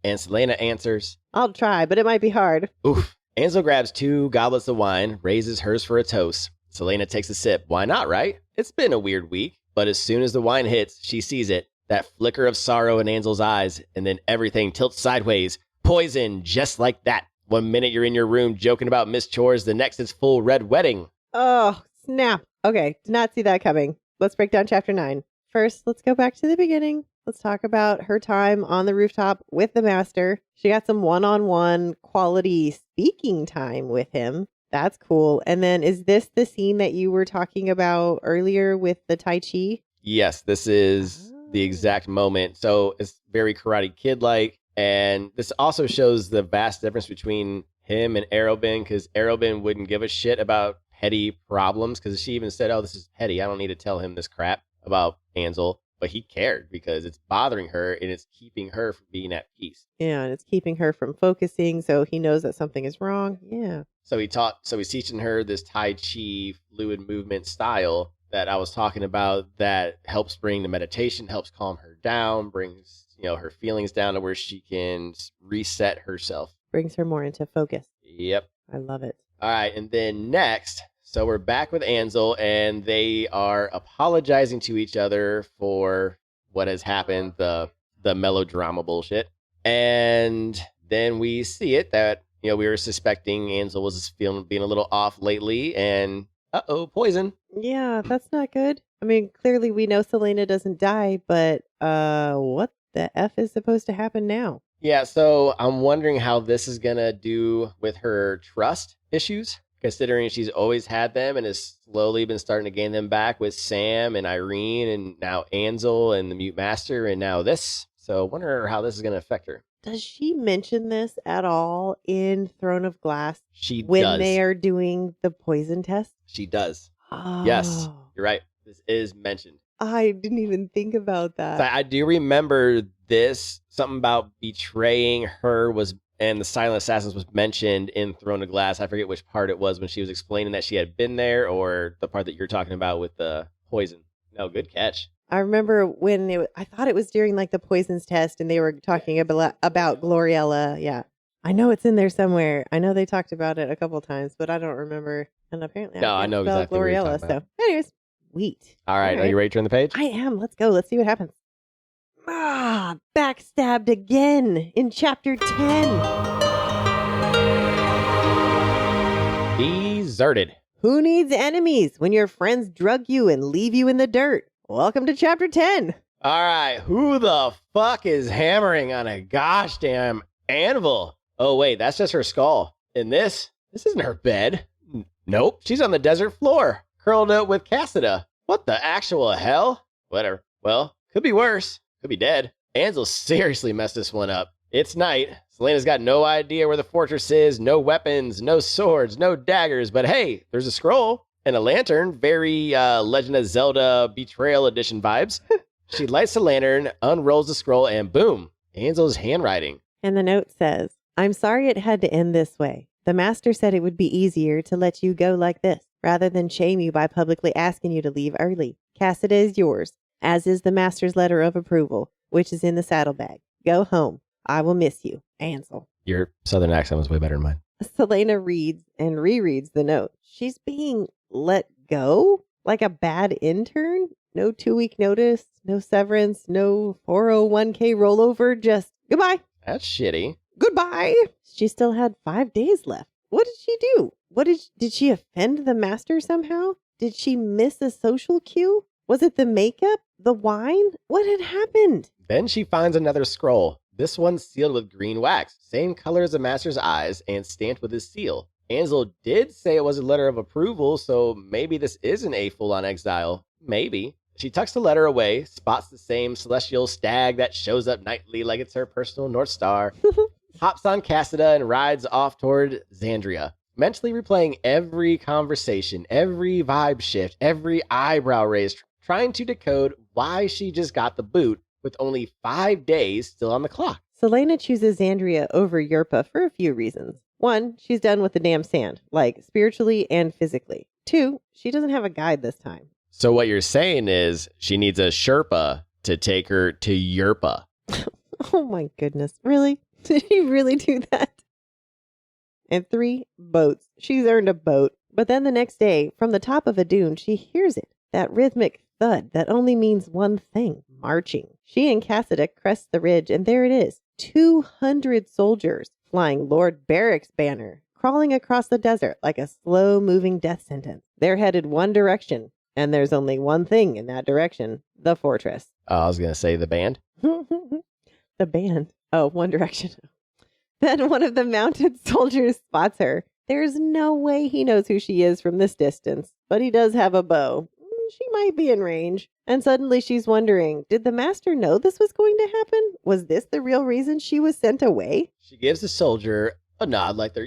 And Celaena answers, I'll try, but it might be hard. Oof. Ansel grabs 2 goblets of wine, raises hers for a toast. Celaena takes a sip. Why not, right? It's been a weird week. But as soon as the wine hits, she sees it. That flicker of sorrow in Ansel's eyes, and then everything tilts sideways. Poison, just like that. 1 minute you're in your room joking about missed chores, the next it's full red wedding. Oh, snap. Okay, did not see that coming. Let's break down chapter 9. First, let's go back to the beginning. Let's talk about her time on the rooftop with the master. She got some one-on-one quality speaking time with him. That's cool. And then is this the scene that you were talking about earlier with the Tai Chi? Yes, this is the exact moment. So it's very Karate Kid-like. And this also shows the vast difference between him and Arobyn, because Arobyn wouldn't give a shit about petty problems, because she even said, oh, this is petty. I don't need to tell him this crap about Ansel. But he cared because it's bothering her and it's keeping her from being at peace. Yeah, and it's keeping her from focusing, so he knows that something is wrong. Yeah. So he's teaching her this Tai Chi fluid movement style that I was talking about that helps bring the meditation, helps calm her down, brings, her feelings down to where she can reset herself. Brings her more into focus. Yep. I love it. All right. And then next, so we're back with Ansel and they are apologizing to each other for what has happened, the melodrama bullshit. And then we see it that, we were suspecting Ansel was being a little off lately and poison. Yeah, that's not good. I mean, clearly we know Celaena doesn't die, but what the F is supposed to happen now? Yeah, so I'm wondering how this is going to do with her trust issues, considering she's always had them and has slowly been starting to gain them back with Sam and Irene and now Ansel and the Mute Master and now this. So I wonder how this is going to affect her. Does she mention this at all in Throne of Glass She when does. they are doing the poison test? She does. Oh. Yes, you're right. This is mentioned. I didn't even think about that. So I do remember this. Something about betraying her and the Silent Assassins was mentioned in Throne of Glass. I forget which part it was when she was explaining that she had been there, or the part that you're talking about with the poison. No, good catch. I remember when I thought it was during like the poisons test and they were talking about Gloriella. Yeah. I know it's in there somewhere. I know they talked about it a couple times, but I don't remember. And apparently I know exactly what you're Gloriella. talking about. So anyways, sweet. All right. Are you ready to turn the page? I am. Let's go. Let's see what happens. Backstabbed again in chapter 10. Deserted. Who needs enemies when your friends drug you and leave you in the dirt? Welcome to chapter 10. All right. Who the fuck is hammering on a gosh damn anvil? Oh, wait, that's just her skull. And this isn't her bed. Nope. She's on the desert floor, curled up with Cassida. What the actual hell? Whatever. Well, could be worse. Could be dead. Ansel seriously messed this one up. It's night. Celaena's got no idea where the fortress is. No weapons, no swords, no daggers. But hey, there's a scroll and a lantern. Very Legend of Zelda Betrayal Edition vibes. She lights the lantern, unrolls the scroll, and boom, Ansel's handwriting. And the note says, I'm sorry it had to end this way. The master said it would be easier to let you go like this, rather than shame you by publicly asking you to leave early. Cassida is yours, as is the master's letter of approval, which is in the saddlebag. Go home. I will miss you, Ansel. Your southern accent was way better than mine. Celaena reads and rereads the note. She's being let go? Like a bad intern? No 2-week notice, no severance, no 401k rollover, just goodbye. That's shitty. Goodbye. She still had 5 days left. What did she do? Did she offend the master somehow? Did she miss a social cue? Was it the makeup? The wine? What had happened? Then she finds another scroll. This one's sealed with green wax, same color as the master's eyes, and stamped with his seal. Ansel did say it was a letter of approval, so maybe this isn't a full-on exile. Maybe. She tucks the letter away, spots the same celestial stag that shows up nightly like it's her personal North Star, hops on Cassida, and rides off toward Xandria, mentally replaying every conversation, every vibe shift, every eyebrow raise, trying to decode why she just got the boot with only 5 days still on the clock. Celaena chooses Xandria over Yerpa for a few reasons. 1, she's done with the damn sand, like spiritually and physically. 2, she doesn't have a guide this time. So what you're saying is she needs a Sherpa to take her to Yerpa. Oh my goodness. Really? Did he really do that? And 3, boats. She's earned a boat. But then the next day, from the top of a dune, she hears it. That rhythmic thud that only means one thing, marching. She and Cassida crest the ridge, and there it is. 200 soldiers flying Lord Barrick's banner, crawling across the desert like a slow-moving death sentence. They're headed one direction, and there's only one thing in that direction, the fortress. I was going to say the band. The band. Oh, One Direction. Then one of the mounted soldiers spots her. There's no way he knows who she is from this distance, but he does have a bow. She might be in range. And suddenly she's wondering, did the master know this was going to happen? Was this the real reason she was sent away? She gives the soldier a nod like they're,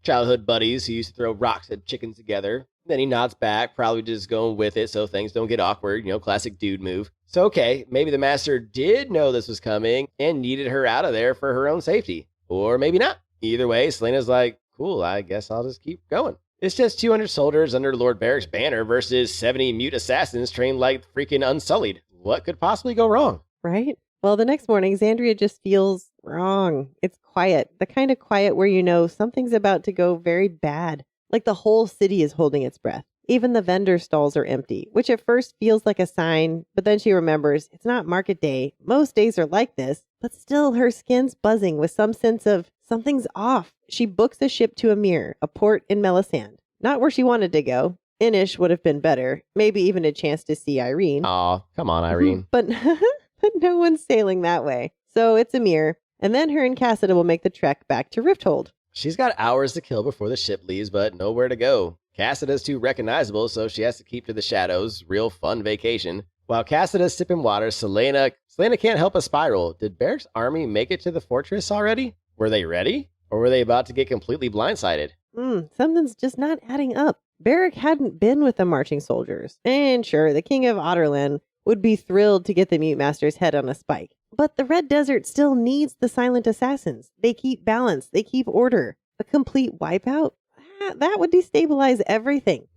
childhood buddies who used to throw rocks at chickens together. Then he nods back, probably just going with it so things don't get awkward, classic dude move. So, okay, maybe the master did know this was coming and needed her out of there for her own safety. Or maybe not. Either way, Celaena's like, cool, I guess I'll just keep going. It's just 200 soldiers under Lord Barrick's banner versus 70 mute assassins trained like freaking Unsullied. What could possibly go wrong? Right? Well, the next morning, Xandria just feels wrong. It's quiet. The kind of quiet where you know something's about to go very bad. Like the whole city is holding its breath. Even the vendor stalls are empty, which at first feels like a sign, but then she remembers it's not market day. Most days are like this, but still her skin's buzzing with some sense of something's off. She books a ship to Amir, a port in Melisande. Not where she wanted to go. Inish would have been better. Maybe even a chance to see Irene. Aw, come on, Irene. But no one's sailing that way. So it's Amir. And then her and Cassida will make the trek back to Rifthold. She's got hours to kill before the ship leaves, but nowhere to go. Cassida's too recognizable, so she has to keep to the shadows. Real fun vacation. While Cassida's sipping water, Celaena can't help but spiral. Did Beric's army make it to the fortress already? Were they ready? Or were they about to get completely blindsided? Something's just not adding up. Beric hadn't been with the marching soldiers. And sure, the king of Otterland would be thrilled to get the Mute Master's head on a spike. But the Red Desert still needs the silent assassins. They keep balance. They keep order. A complete wipeout? That would destabilize everything.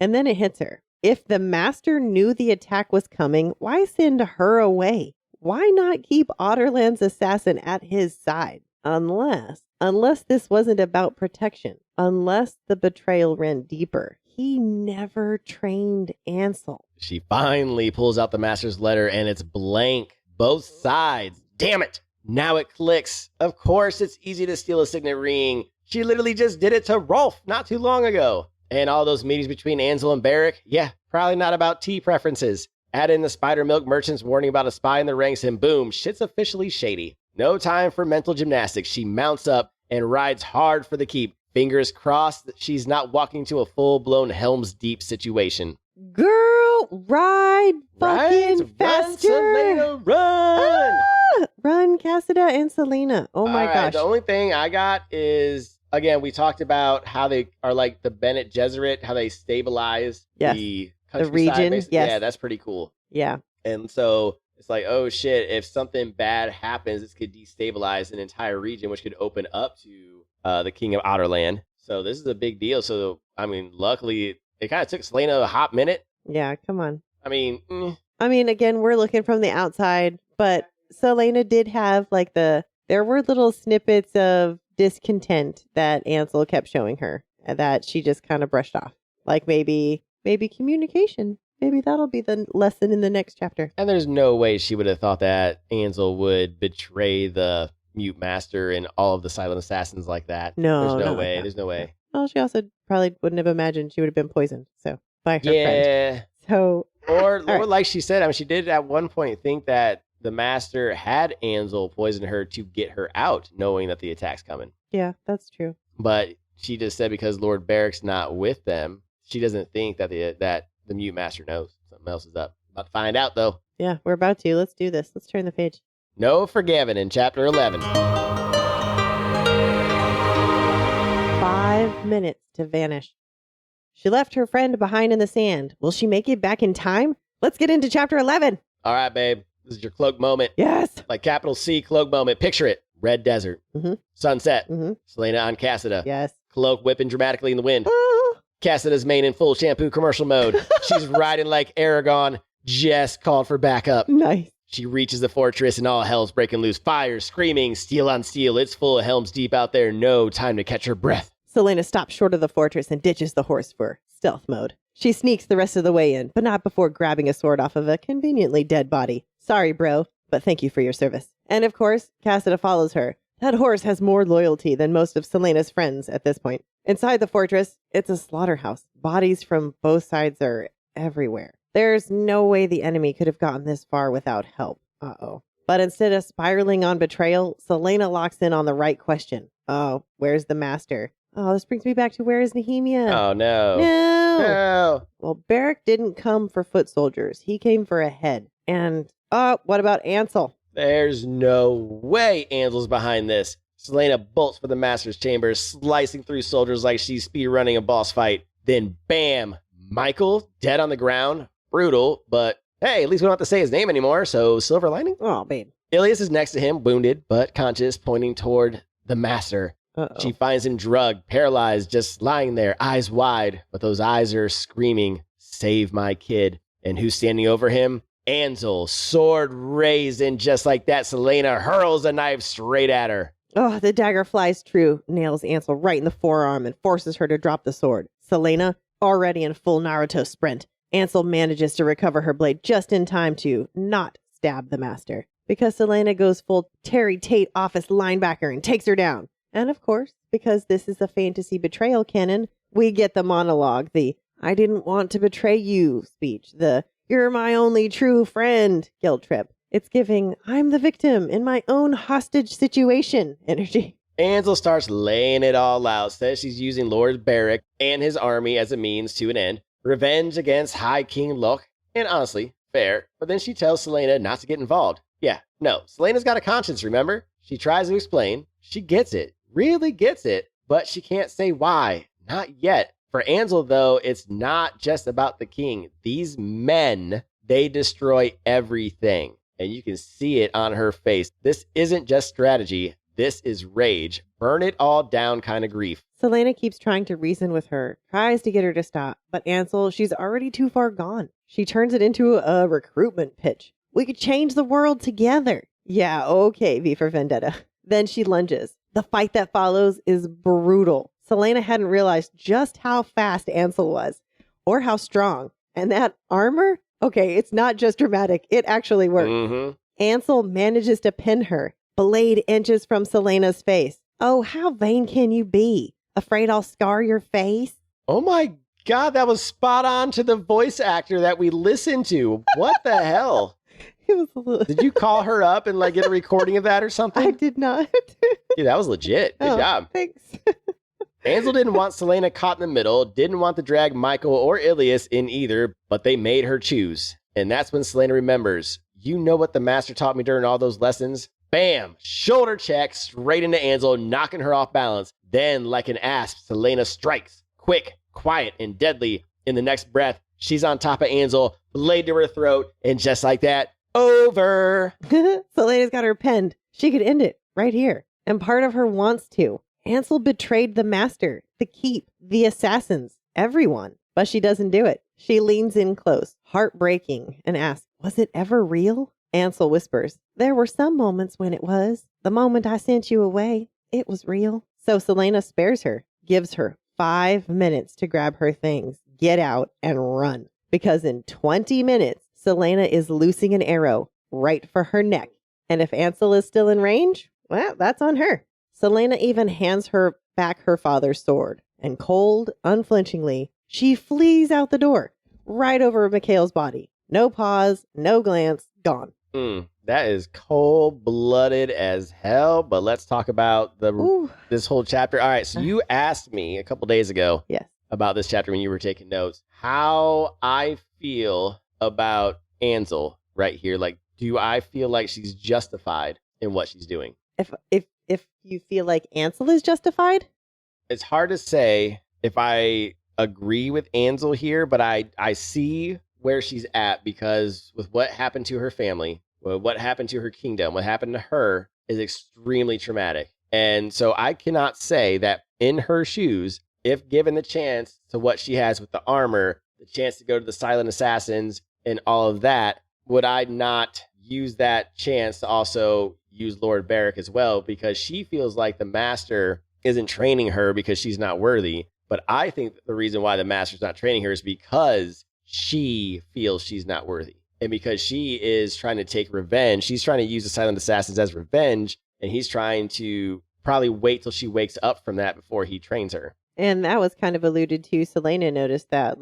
And then it hits her. If the Master knew the attack was coming, why send her away? Why not keep Otterland's assassin at his side? Unless this wasn't about protection. Unless the betrayal ran deeper. He never trained Ansel. She finally pulls out the Master's letter and it's blank. Both sides. Damn it. Now it clicks. Of course it's easy to steal a signet ring. She literally just did it to Rolf not too long ago. And all those meetings between Ansel and Beric, yeah, probably not about tea preferences. Add in the spider milk merchant's warning about a spy in the ranks and boom, shit's officially shady. No time for mental gymnastics. She mounts up and rides hard for the keep. Fingers crossed that she's not walking to a full-blown Helm's Deep situation. Girl, ride fucking faster. Run, Celaena, run! Run, Cassida and Celaena. Oh my gosh. The only thing I got is, again, we talked about how they are like the Bene Gesserit, how they stabilize the countryside. Region. Basically. Yes. Yeah, that's pretty cool. Yeah. And so it's like, oh shit, if something bad happens, this could destabilize an entire region, which could open up to the King of Otterland. So this is a big deal. So, I mean, luckily, it kind of took Celaena a hot minute. Yeah, come on. I mean, again, we're looking from the outside, but Celaena did have like there were little snippets of discontent that Ansel kept showing her that she just kind of brushed off. Like maybe communication. Maybe that'll be the lesson in the next chapter. And there's no way she would have thought that Ansel would betray the Mute Master and all of the Silent Assassins like that. No, there's no way. There's no way. Well, she also probably wouldn't have imagined she would have been poisoned. So by her friend. Yeah. So or like she said, I mean, she did at one point think that the Master had Ansel poison her to get her out, knowing that the attack's coming. Yeah, that's true. But she just said because Lord Beric's not with them, she doesn't think that the Mute Master knows. Something else is up. About to find out, though. Yeah, we're about to. Let's do this. Let's turn the page. No forgiving in chapter 11. 5 minutes to vanish. She left her friend behind in the sand. Will she make it back in time? Let's get into chapter 11. All right, babe. This is your cloak moment. Yes. Like capital C cloak moment. Picture it. Red desert. Sunset. Celaena on Cassida. Yes. Cloak whipping dramatically in the wind. Cassida's mane in full shampoo commercial mode. She's riding like Aragon. Jess called for backup. Nice. She reaches the fortress and all hell's breaking loose. Fire, screaming, steel on steel. It's full of Helm's Deep out there. No time to catch her breath. Celaena stops short of the fortress and ditches the horse for stealth mode. She sneaks the rest of the way in, but not before grabbing a sword off of a conveniently dead body. Sorry, bro, but thank you for your service. And of course, Cassida follows her. That horse has more loyalty than most of Celaena's friends at this point. Inside the fortress, it's a slaughterhouse. Bodies from both sides are everywhere. There's no way the enemy could have gotten this far without help. Uh-oh. But instead of spiraling on betrayal, Celaena locks in on the right question. Oh, where's the Master? Oh, this brings me back to where is Nehemia? Oh, no. No. Well, Beric didn't come for foot soldiers. He came for a head. And, what about Ansel? There's no way Ansel's behind this. Celaena bolts for the Master's chamber, slicing through soldiers like she's speedrunning a boss fight. Then, bam! Michael, dead on the ground. Brutal, but hey, at least we don't have to say his name anymore, so silver lining? Oh, babe. Ilias is next to him, wounded, but conscious, pointing toward the Master. Uh-oh. She finds him drugged, paralyzed, just lying there, eyes wide, but those eyes are screaming, save my kid. And who's standing over him? Ansel, sword raised, and just like that, Celaena hurls a knife straight at her. Oh, the dagger flies true, nails Ansel right in the forearm and forces her to drop the sword. Celaena, already in full Naruto sprint. Ansel manages to recover her blade just in time to not stab the Master. Because Celaena goes full Terry Tate office linebacker and takes her down. And of course, because this is a fantasy betrayal canon, we get the monologue, the I didn't want to betray you speech, the you're my only true friend guilt trip. It's giving I'm the victim in my own hostage situation energy. Ansel starts laying it all out, says she's using Lord Beric and his army as a means to an end. Revenge against High King Locke, and honestly, Fair. But then she tells Celaena not to get involved. Yeah, no, Selena's got a conscience, remember? She tries to explain. She gets it. Really gets it. But she can't say why. Not yet. For Ansel, though, it's not just about the king. These men, they destroy everything. And you can see it on her face. This isn't just strategy. This is rage. Burn it all down kind of grief. Celaena keeps trying to reason with her, tries to get her to stop. But Ansel, she's already too far gone. She turns it into a recruitment pitch. We could change the world together. Yeah, okay, V for Vendetta. Then she lunges. The fight that follows is brutal. Celaena hadn't realized just how fast Ansel was, or how strong. And that armor? Okay, it's not just dramatic. It actually works. Mm-hmm. Ansel manages to pin her. Blade inches from Selena's face. Oh, how vain can you be? Afraid I'll scar your face? Oh my God, that was spot on to the voice actor that we listened to. What the hell? It was a little... Did you call her up and get a recording of that or something? I did not. Dude, that was legit. Good job. Thanks. Ansel didn't want Celaena caught in the middle, didn't want to drag Michael or Ilias in either, but they made her choose. And that's when Celaena remembers, you know what the master taught me during all those lessons? Bam! Shoulder check straight into Ansel, knocking her off balance. Then, like an asp, Celaena strikes. Quick, quiet, and deadly. In the next breath, she's on top of Ansel, blade to her throat, and just like that, over. Celena's got her pinned. She could end it right here. And part of her wants to. Ansel betrayed the master, the keep, the assassins, everyone. But she doesn't do it. She leans in close, heartbreaking, and asks, was it ever real? Ansel whispers, there were some moments when it was. The moment I sent you away, it was real. So Celaena spares her, gives her 5 minutes to grab her things, get out, and run. Because in 20 minutes, Celaena is loosing an arrow right for her neck. And if Ansel is still in range, well, that's on her. Celaena even hands her back her father's sword. And cold, unflinchingly, she flees out the door, right over Mikhail's body. No pause, no glance, gone. That is cold-blooded as hell, but let's talk about this whole chapter. All right, so you asked me a couple days ago about this chapter when you were taking notes, how I feel about Ansel right here. Do I feel like she's justified in what she's doing? If you feel like Ansel is justified? It's hard to say if I agree with Ansel here, but I see where she's at because with what happened to her family, what happened to her kingdom, what happened to her is extremely traumatic. And so I cannot say that in her shoes, if given the chance to what she has with the armor, the chance to go to the silent assassins and all of that, would I not use that chance to also use Lord Barrick as well? Because she feels like the master isn't training her because she's not worthy. But I think the reason why the master's not training her is because she feels she's not worthy. And because she is trying to take revenge, she's trying to use the silent assassins as revenge. And he's trying to probably wait till she wakes up from that before he trains her. And that was kind of alluded to. Celaena noticed that,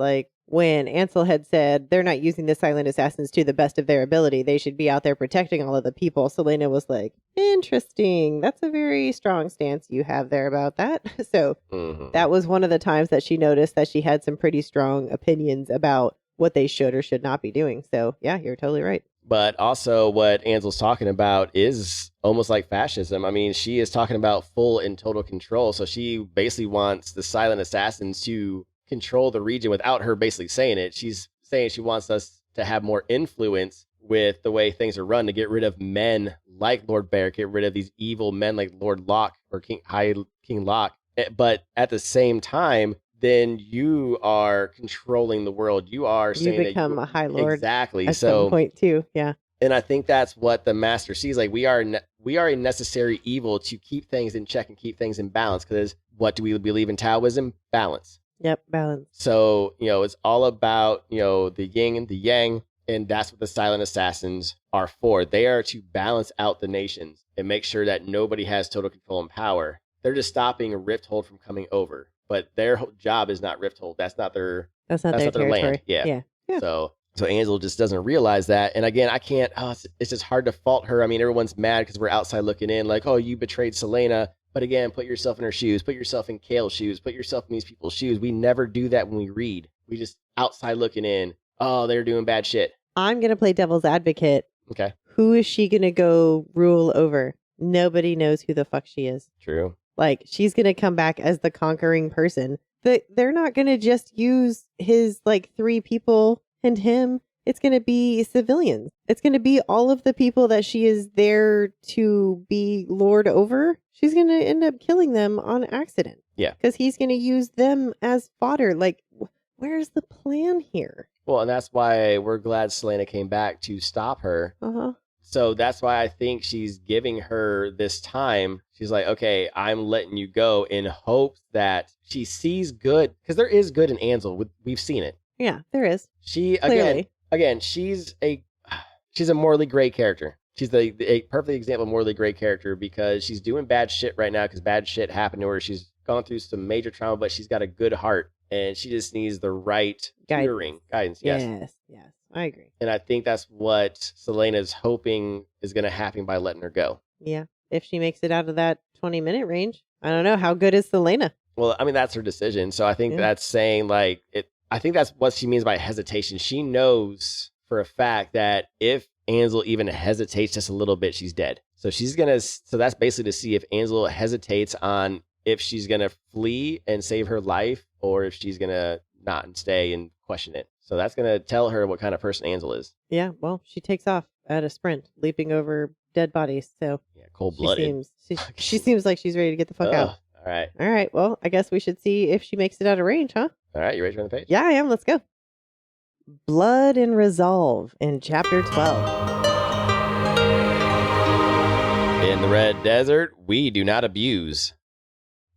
when Ansel had said they're not using the silent assassins to the best of their ability, they should be out there protecting all of the people. Celaena was like, interesting. That's a very strong stance you have there about that. So that was one of the times that she noticed that she had some pretty strong opinions about what they should or should not be doing. So yeah, you're totally right. But also what Ansel's talking about is almost like fascism. I mean, she is talking about full and total control. So she basically wants the silent assassins to control the region without her basically saying it. She's saying she wants us to have more influence with the way things are run, to get rid of men like Lord Bear, get rid of these evil men like Lord Locke or King Locke. But at the same time, then you are controlling the world. You are saying you become a high lord. Exactly. At some point too. Yeah. And I think that's what the master sees. We are a necessary evil to keep things in check and keep things in balance. Because what do we believe in Taoism? Balance. Yep, balance. So, it's all about, the yin and the yang, and that's what the silent assassins are for. They are to balance out the nations and make sure that nobody has total control and power. They're just stopping Rifthold from coming over, but their job is not Rifthold. That's not their land. Yeah. So Ansel just doesn't realize that. And again, I can't, it's just hard to fault her. I mean, everyone's mad because we're outside looking in like, oh, you betrayed Celaena. But again, put yourself in her shoes, put yourself in Kale's shoes, put yourself in these people's shoes. We never do that when we read. We just outside looking in. Oh, they're doing bad shit. I'm going to play devil's advocate. Okay. Who is she going to go rule over? Nobody knows who the fuck she is. True. Like, she's going to come back as the conquering person. They're not going to just use his, like, 3 people and him. It's going to be civilians. It's going to be all of the people that she is there to be lord over. She's going to end up killing them on accident. Yeah. Because he's going to use them as fodder. Like, where's the plan here? Well, and that's why we're glad Celaena came back to stop her. Uh-huh. So that's why I think she's giving her this time. She's like, okay, I'm letting you go in hopes that she sees good. Because there is good in Ansel. We've seen it. Yeah, there is. She, Clearly. again, she's a morally gray character. She's a perfect example of morally gray character because she's doing bad shit right now because bad shit happened to her. She's gone through some major trauma, but she's got a good heart. And she just needs the right guidance. Yes, I agree. And I think that's what Celaena's hoping is going to happen by letting her go. Yeah, if she makes it out of that 20-minute range. I don't know. How good is Celaena? Well, I mean, that's her decision. So I think that's saying like it. I think that's what she means by hesitation. She knows for a fact that if Ansel even hesitates just a little bit, she's dead. So so that's basically to see if Ansel hesitates on if she's going to flee and save her life or if she's going to not and stay and question it. So that's going to tell her what kind of person Ansel is. Yeah, well, she takes off at a sprint, leaping over dead bodies. So yeah, cold-blooded. She seems like she's ready to get the fuck out. All right. Well, I guess we should see if she makes it out of range, huh? All right, you ready to turn the page? Yeah, I am. Let's go. Blood and Resolve in Chapter 12. In the Red Desert, we do not abuse.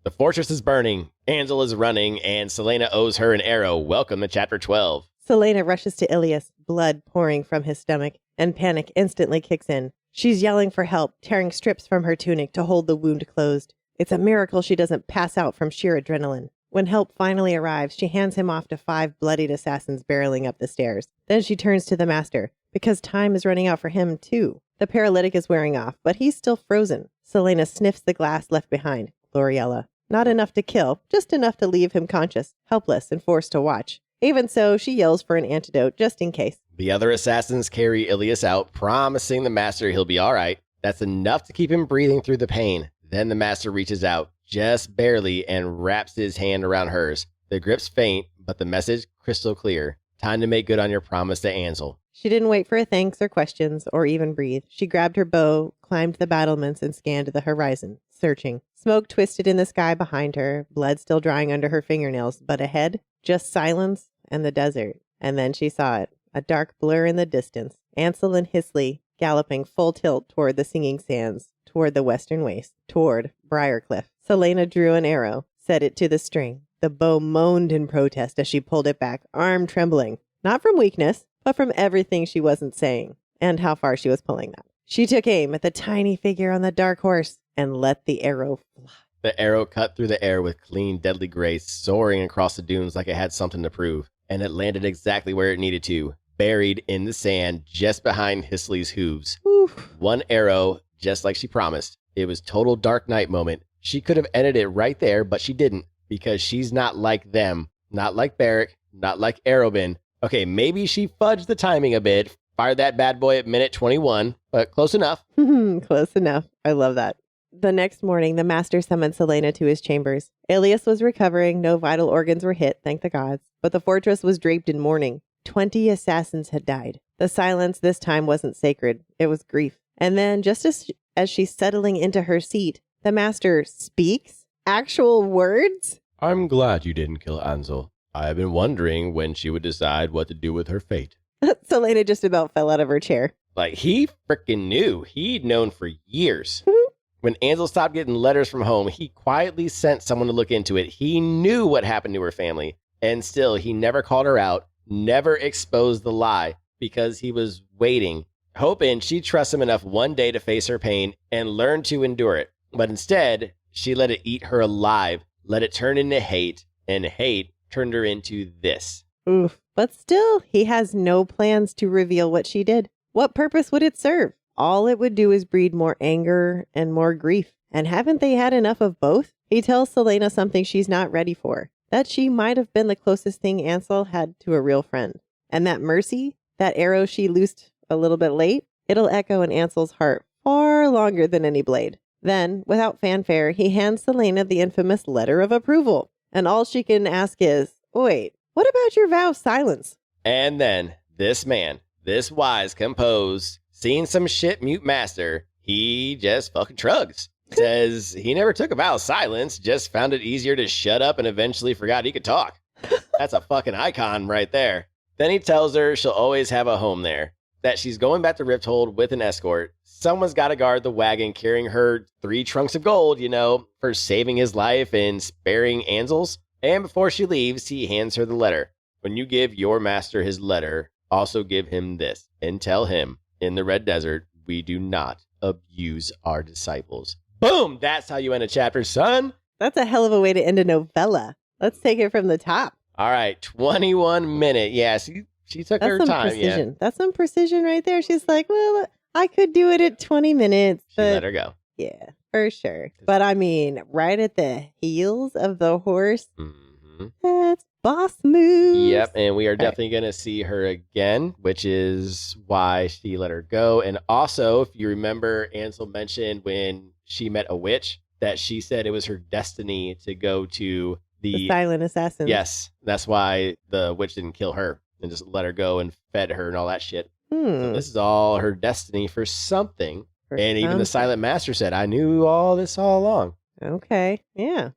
The fortress is burning, Ansel is running, and Celaena owes her an arrow. Welcome to Chapter 12. Celaena rushes to Ilias, blood pouring from his stomach, and panic instantly kicks in. She's yelling for help, tearing strips from her tunic to hold the wound closed. It's a miracle she doesn't pass out from sheer adrenaline. When help finally arrives, she hands him off to 5 bloodied assassins barreling up the stairs. Then she turns to the master, because time is running out for him, too. The paralytic is wearing off, but he's still frozen. Celaena sniffs the glass left behind. Gloriella. Not enough to kill, just enough to leave him conscious, helpless, and forced to watch. Even so, she yells for an antidote, just in case. The other assassins carry Ilias out, promising the master he'll be all right. That's enough to keep him breathing through the pain. Then the master reaches out, just barely, and wraps his hand around hers. The grip's faint, but the message crystal clear. Time to make good on your promise to Ansel. She didn't wait for a thanks or questions, or even breathe. She grabbed her bow, climbed the battlements, and scanned the horizon, searching. Smoke twisted in the sky behind her, blood still drying under her fingernails, but ahead, just silence and the desert. And then she saw it, a dark blur in the distance. Ansel and Hisley galloping full tilt toward the Singing Sands, toward the western waste, toward Briarcliff. Celaena drew an arrow, set it to the string. The bow moaned in protest as she pulled it back, arm trembling. Not from weakness, but from everything she wasn't saying, and how far she was pulling that. She took aim at the tiny figure on the dark horse and let the arrow fly. The arrow cut through the air with clean, deadly grace, soaring across the dunes like it had something to prove. And it landed exactly where it needed to, buried in the sand just behind Hisley's hooves. Oof. One arrow, just like she promised. It was total Dark Knight moment. She could have ended it right there, but she didn't, because she's not like them. Not like Barrack, not like Arobin. Okay, maybe she fudged the timing a bit, fired that bad boy at minute 21, but close enough. Close enough. I love that. The next morning, the master summoned Celaena to his chambers. Ilias was recovering. No vital organs were hit, thank the gods. But the fortress was draped in mourning. 20 assassins had died. The silence this time wasn't sacred. It was grief. And then, just as she's settling into her seat, the master speaks actual words. I'm glad you didn't kill Ansel. I have been wondering when she would decide what to do with her fate. Celaena just about fell out of her chair. Like, he freaking knew. He'd known for years. When Ansel stopped getting letters from home, he quietly sent someone to look into it. He knew what happened to her family. And still, he never called her out, never exposed the lie, because he was waiting, hoping she'd trust him enough one day to face her pain and learn to endure it. But instead, she let it eat her alive, let it turn into hate, and hate turned her into this. Oof. But still, he has no plans to reveal what she did. What purpose would it serve? All it would do is breed more anger and more grief. And haven't they had enough of both? He tells Celaena something she's not ready for. That she might have been the closest thing Ansel had to a real friend. And that mercy, that arrow she loosed a little bit late, it'll echo in Ansel's heart far longer than any blade. Then, without fanfare, he hands Celaena the infamous letter of approval. And all she can ask is, wait, what about your vow of silence? And then, this man, this wise, composed, seen some shit mute master, he just fucking shrugs. Says he never took a vow of silence, just found it easier to shut up and eventually forgot he could talk. That's a fucking icon right there. Then he tells her she'll always have a home there, that she's going back to Rifthold with an escort. Someone's got to guard the wagon carrying her 3 trunks of gold, for saving his life and sparing Ansel's. And before she leaves, he hands her the letter. When you give your master his letter, also give him this and tell him, in the Red Desert, we do not abuse our disciples. Boom! That's how you end a chapter, son. That's a hell of a way to end a novella. Let's take it from the top. All right, 21 minute. Yeah, she took her time. Precision. Yeah. That's some precision right there. She's like, well, I could do it at 20 minutes. She let her go. Yeah, for sure. But I mean, right at the heels of the horse, that's boss moves. Yep, and we are definitely going to see her again, which is why she let her go. And also, if you remember, Ansel mentioned when she met a witch that she said it was her destiny to go to the silent assassin. Yes, that's why the witch didn't kill her and just let her go and fed her and all that shit. So this is all her destiny for something. Even the silent master said, I knew all this all along. Okay, yeah.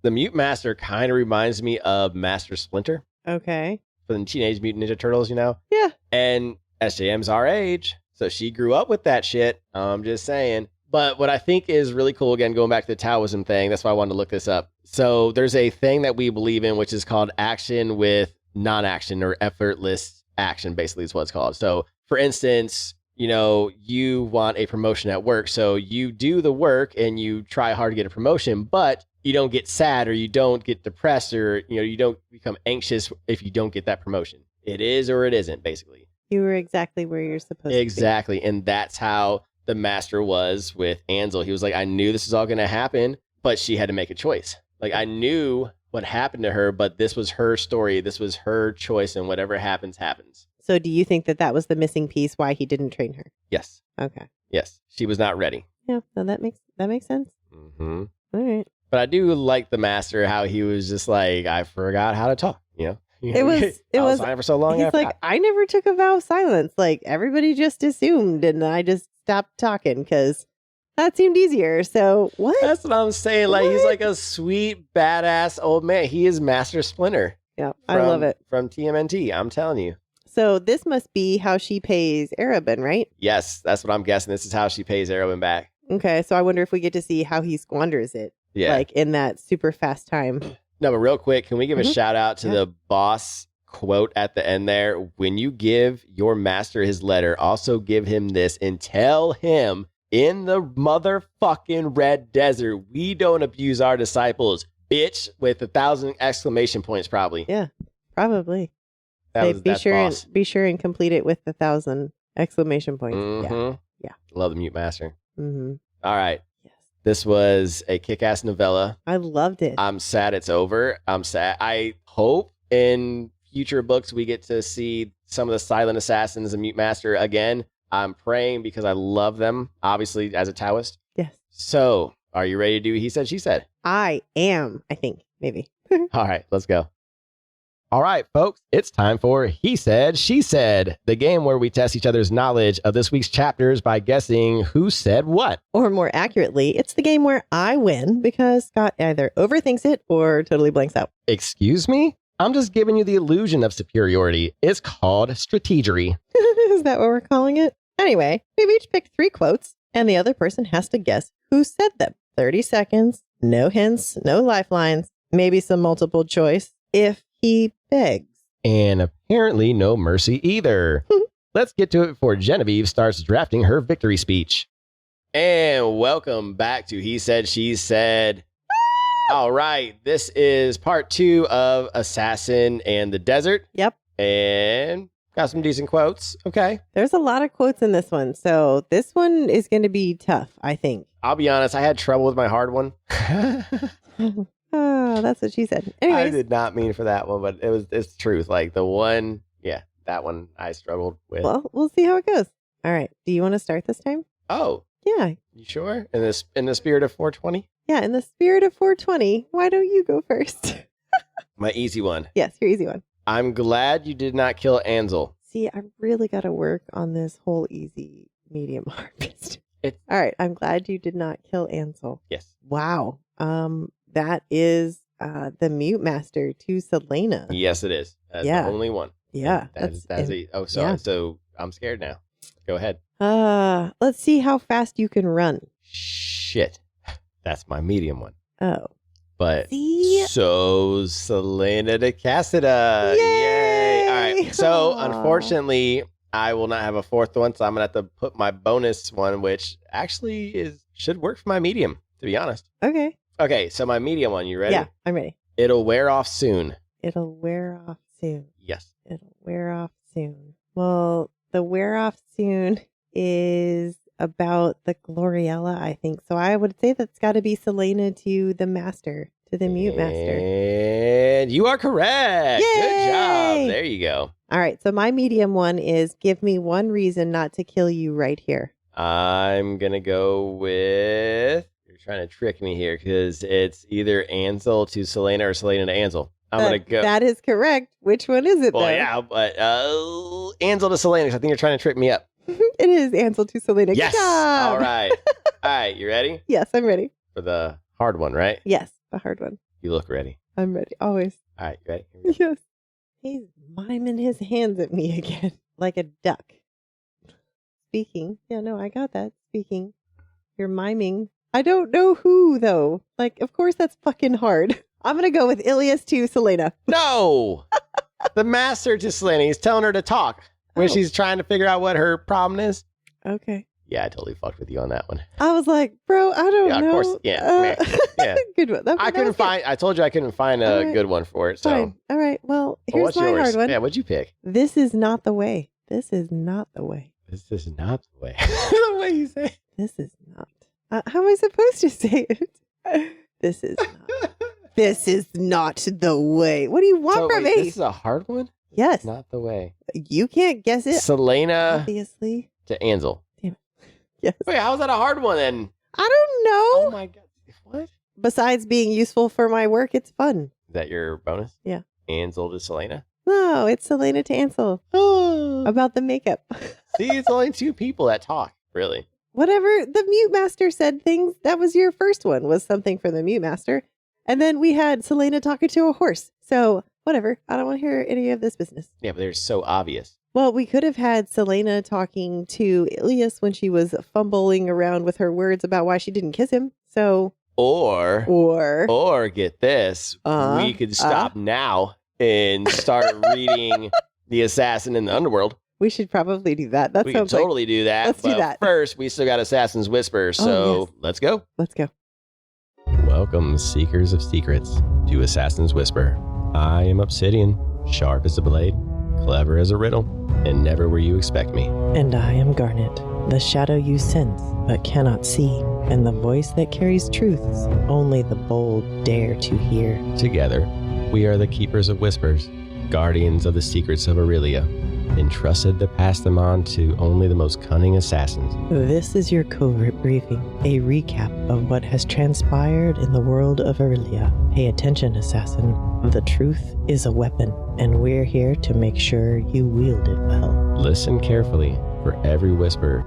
The mute master kind of reminds me of Master Splinter. Okay. From the Teenage Mutant Ninja Turtles, Yeah. And SJM's our age, so she grew up with that shit. I'm just saying. But what I think is really cool, again, going back to the Taoism thing, that's why I wanted to look this up. So there's a thing that we believe in, which is called action with non-action, or effortless action, basically is what it's called. So, for instance, you want a promotion at work, so you do the work and you try hard to get a promotion, but you don't get sad or you don't get depressed or, you don't become anxious if you don't get that promotion. It is or it isn't, basically. You were exactly where you're supposed to be. Exactly. And that's how the master was with Ansel. He was like, I knew this was all going to happen, but she had to make a choice. Like, I knew what happened to her, but this was her story. This was her choice, and whatever happens, happens. So do you think that was the missing piece why he didn't train her? Yes. Okay. Yes. She was not ready. Yeah. No, that makes sense. Mm-hmm. All right. But I do like the master, how he was just like, I forgot how to talk, It was silent for so long. He's like, I never took a vow of silence. Like, everybody just assumed, and I just stopped talking because that seemed easier. So what? That's what I'm saying. Like, he's like a sweet, badass old man. He is Master Splinter. Yeah, I love it. From TMNT, I'm telling you. So this must be how she pays Arabin, right? Yes, that's what I'm guessing. This is how she pays Arabin back. Okay, so I wonder if we get to see how he squanders it. Yeah. Like, in that super fast time. No, but real quick, can we give a shout out to the boss quote at the end there? When you give your master his letter, also give him this and tell him, in the motherfucking Red Desert, we don't abuse our disciples, bitch, with 1,000 exclamation points, probably. Yeah, probably. Boss. Be sure and complete it with 1,000 exclamation points. Mm-hmm. Yeah. Love the mute master. Mm-hmm. All right. Yes. This was a kick-ass novella. I loved it. I'm sad it's over. I'm sad. I hope in future books we get to see some of the silent assassins and mute master again. I'm praying because I love them, obviously, as a Taoist. Yes. So, are you ready to do He Said, She Said? I am, I think, maybe. All right, let's go. All right, folks, it's time for He Said, She Said, the game where we test each other's knowledge of this week's chapters by guessing who said what. Or more accurately, it's the game where I win because Scott either overthinks it or totally blanks out. Excuse me? I'm just giving you the illusion of superiority. It's called strategery. Is that what we're calling it? Anyway, we've each picked 3 quotes, and the other person has to guess who said them. 30 seconds, no hints, no lifelines, maybe some multiple choice, if he begs. And apparently no mercy either. Let's get to it before Genevieve starts drafting her victory speech. And welcome back to He Said, She Said. All right, this is part 2 of Assassin and the Desert. Yep. And got some decent quotes. Okay. There's a lot of quotes in this one, so this one is going to be tough, I think. I'll be honest, I had trouble with my hard one. Oh, that's what she said. Anyways. I did not mean for that one, but it's the truth. Like the one, yeah, that one I struggled with. Well, we'll see how it goes. All right. Do you want to start this time? Oh, Yeah. you sure? In the spirit of 420? Yeah. In the spirit of 420, why don't you go first? My easy one. Yes, your easy one. I'm glad you did not kill Ansel. See, I really got to work on this whole easy, medium, hard business. All right. I'm glad you did not kill Ansel. Yes. Wow. That is the Mute Master to Celaena. Yes, it is. That's the only one. Yeah. So I'm scared now. Go ahead. Let's see how fast you can run. Shit. That's my medium one. Oh. But see? So Celaena to Cassida. Yay! All right. So unfortunately, I will not have a fourth one, so I'm gonna have to put my bonus one, which actually should work for my medium, to be honest. Okay. Okay, so my medium one, you ready? Yeah, I'm ready. It'll wear off soon. It'll wear off soon. Yes. It'll wear off soon. Well, the wear off soon is about the Gloriella, I think. So I would say that's got to be Celaena to the Master, to the Mute Master. And you are correct. Yay! Good job. There you go. All right. So my medium one is give me one reason not to kill you right here. I'm going to go with... You're trying to trick me here because it's either Ansel to Celaena or Celaena to Ansel. I'm going to go... That is correct. Which one is it, well, though? yeah, but Ansel to Celaena because I think you're trying to trick me up. It is Ansel to Celaena. Yes. Good job. All right. All right. You ready? Yes, I'm ready. For the hard one, right? Yes, the hard one. You look ready. I'm ready. Always. All right. You ready? Yes. He's miming his hands at me again, like a duck. Speaking. Yeah, no, I got that. Speaking. You're miming. I don't know who, though. Like, of course, that's fucking hard. I'm going to go with Ilias to Celaena. No! The Master to Celaena. He's telling her to talk when she's trying to figure out what her problem is. Okay. Yeah, I totally fucked with you on that one. I was like, bro, I don't know. Of course. Yeah. Yeah. Good one. I told you I couldn't find a good one for it. So. Fine. All right. Well, here's what's my yours? hard one. Yeah, what'd you pick? This is not the way. This is not the way. This is not the way. The way you say it. This is not. How am I supposed to say it? This is not. This is not the way. What do you want from me? This is a hard one? Yes. Not the way. You can't guess it. Celaena obviously. to Ansel. Damn it. Yes. Wait, how's that a hard one then? I don't know. Oh my God. What? Besides being useful for my work, it's fun. Is that your bonus? Yeah. Ansel to Celaena? No, it's Celaena to Ansel. About the makeup. See, it's only two people that talk, really. Whatever. The Mute Master said things. That was your first one, was something for the Mute Master. And then we had Celaena talking to a horse. So whatever. I don't want to hear any of this business. Yeah, but they're so obvious. Well, we could have had Celaena talking to Ilias when she was fumbling around with her words about why she didn't kiss him. So. Or get this. We could stop now and start reading The Assassin in the Underworld. We should probably do that. We could totally do that. Let's do that. First, we still got Assassin's Whisper, so let's go. Let's go. Welcome, Seekers of Secrets, to Assassin's Whisper. I am Obsidian, sharp as a blade, clever as a riddle, and never where you expect me. And I am Garnet, the shadow you sense but cannot see, and the voice that carries truths only the bold dare to hear. Together, we are the Keepers of Whispers, guardians of the secrets of Aurelia, entrusted to pass them on to only the most cunning assassins. This is your covert briefing, a recap of what has transpired in the world of Aurelia. Pay attention, assassin. The truth is a weapon, and we're here to make sure you wield it well. Listen carefully for every whisper.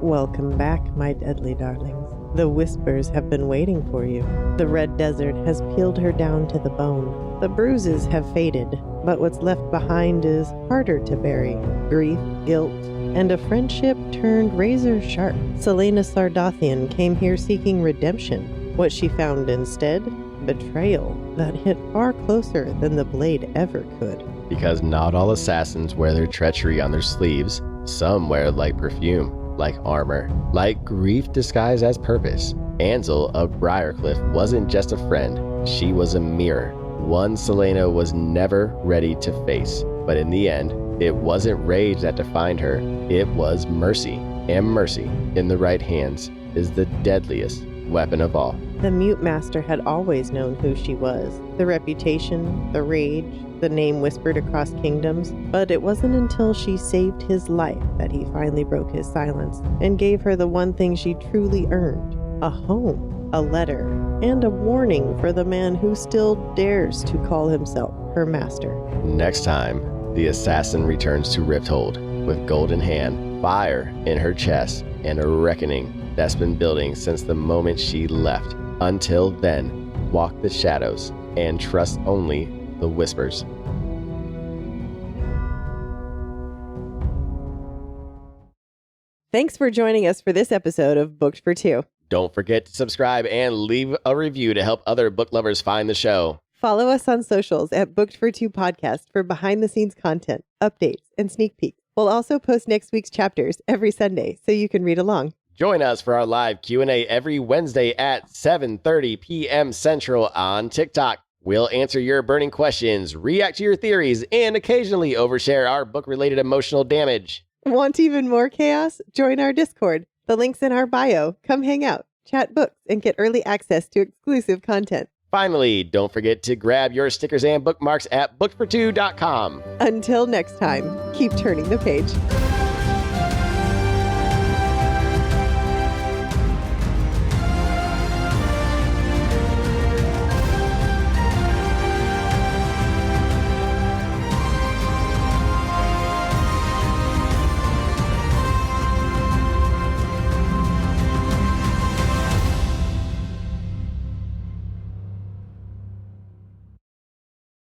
Welcome back, my deadly darlings. The whispers have been waiting for you. The red desert has peeled her down to the bone. The bruises have faded, but what's left behind is harder to bury. Grief, guilt, and a friendship turned razor sharp. Celaena Sardathian came here seeking redemption. What she found instead? Betrayal that hit far closer than the blade ever could. Because not all assassins wear their treachery on their sleeves. Some wear it like perfume, like armor, like grief disguised as purpose. Ansel of Briarcliff wasn't just a friend, she was a mirror. One Celaena was never ready to face, but in the end, it wasn't rage that defined her, it was mercy. And mercy, in the right hands, is the deadliest weapon of all. The mute master had always known who she was. The reputation, the rage, the name whispered across kingdoms. But it wasn't until she saved his life that he finally broke his silence and gave her the one thing she truly earned: a home, a letter, and a warning for the man who still dares to call himself her master. Next time, the assassin returns to Rifthold with gold in hand, fire in her chest, and a reckoning that's been building since the moment she left. Until then, walk the shadows and trust only the whispers. Thanks for joining us for this episode of Booked for Two. Don't forget to subscribe and leave a review to help other book lovers find the show. Follow us on socials at Booked for Two Podcast for behind-the-scenes content, updates, and sneak peeks. We'll also post next week's chapters every Sunday so you can read along. Join us for our live Q&A every Wednesday at 7:30 p.m. Central on TikTok. We'll answer your burning questions, react to your theories, and occasionally overshare our book-related emotional damage. Want even more chaos? Join our Discord. The link's in our bio. Come hang out, chat books, and get early access to exclusive content. Finally, don't forget to grab your stickers and bookmarks at bookedfor2.com. Until next time, keep turning the page.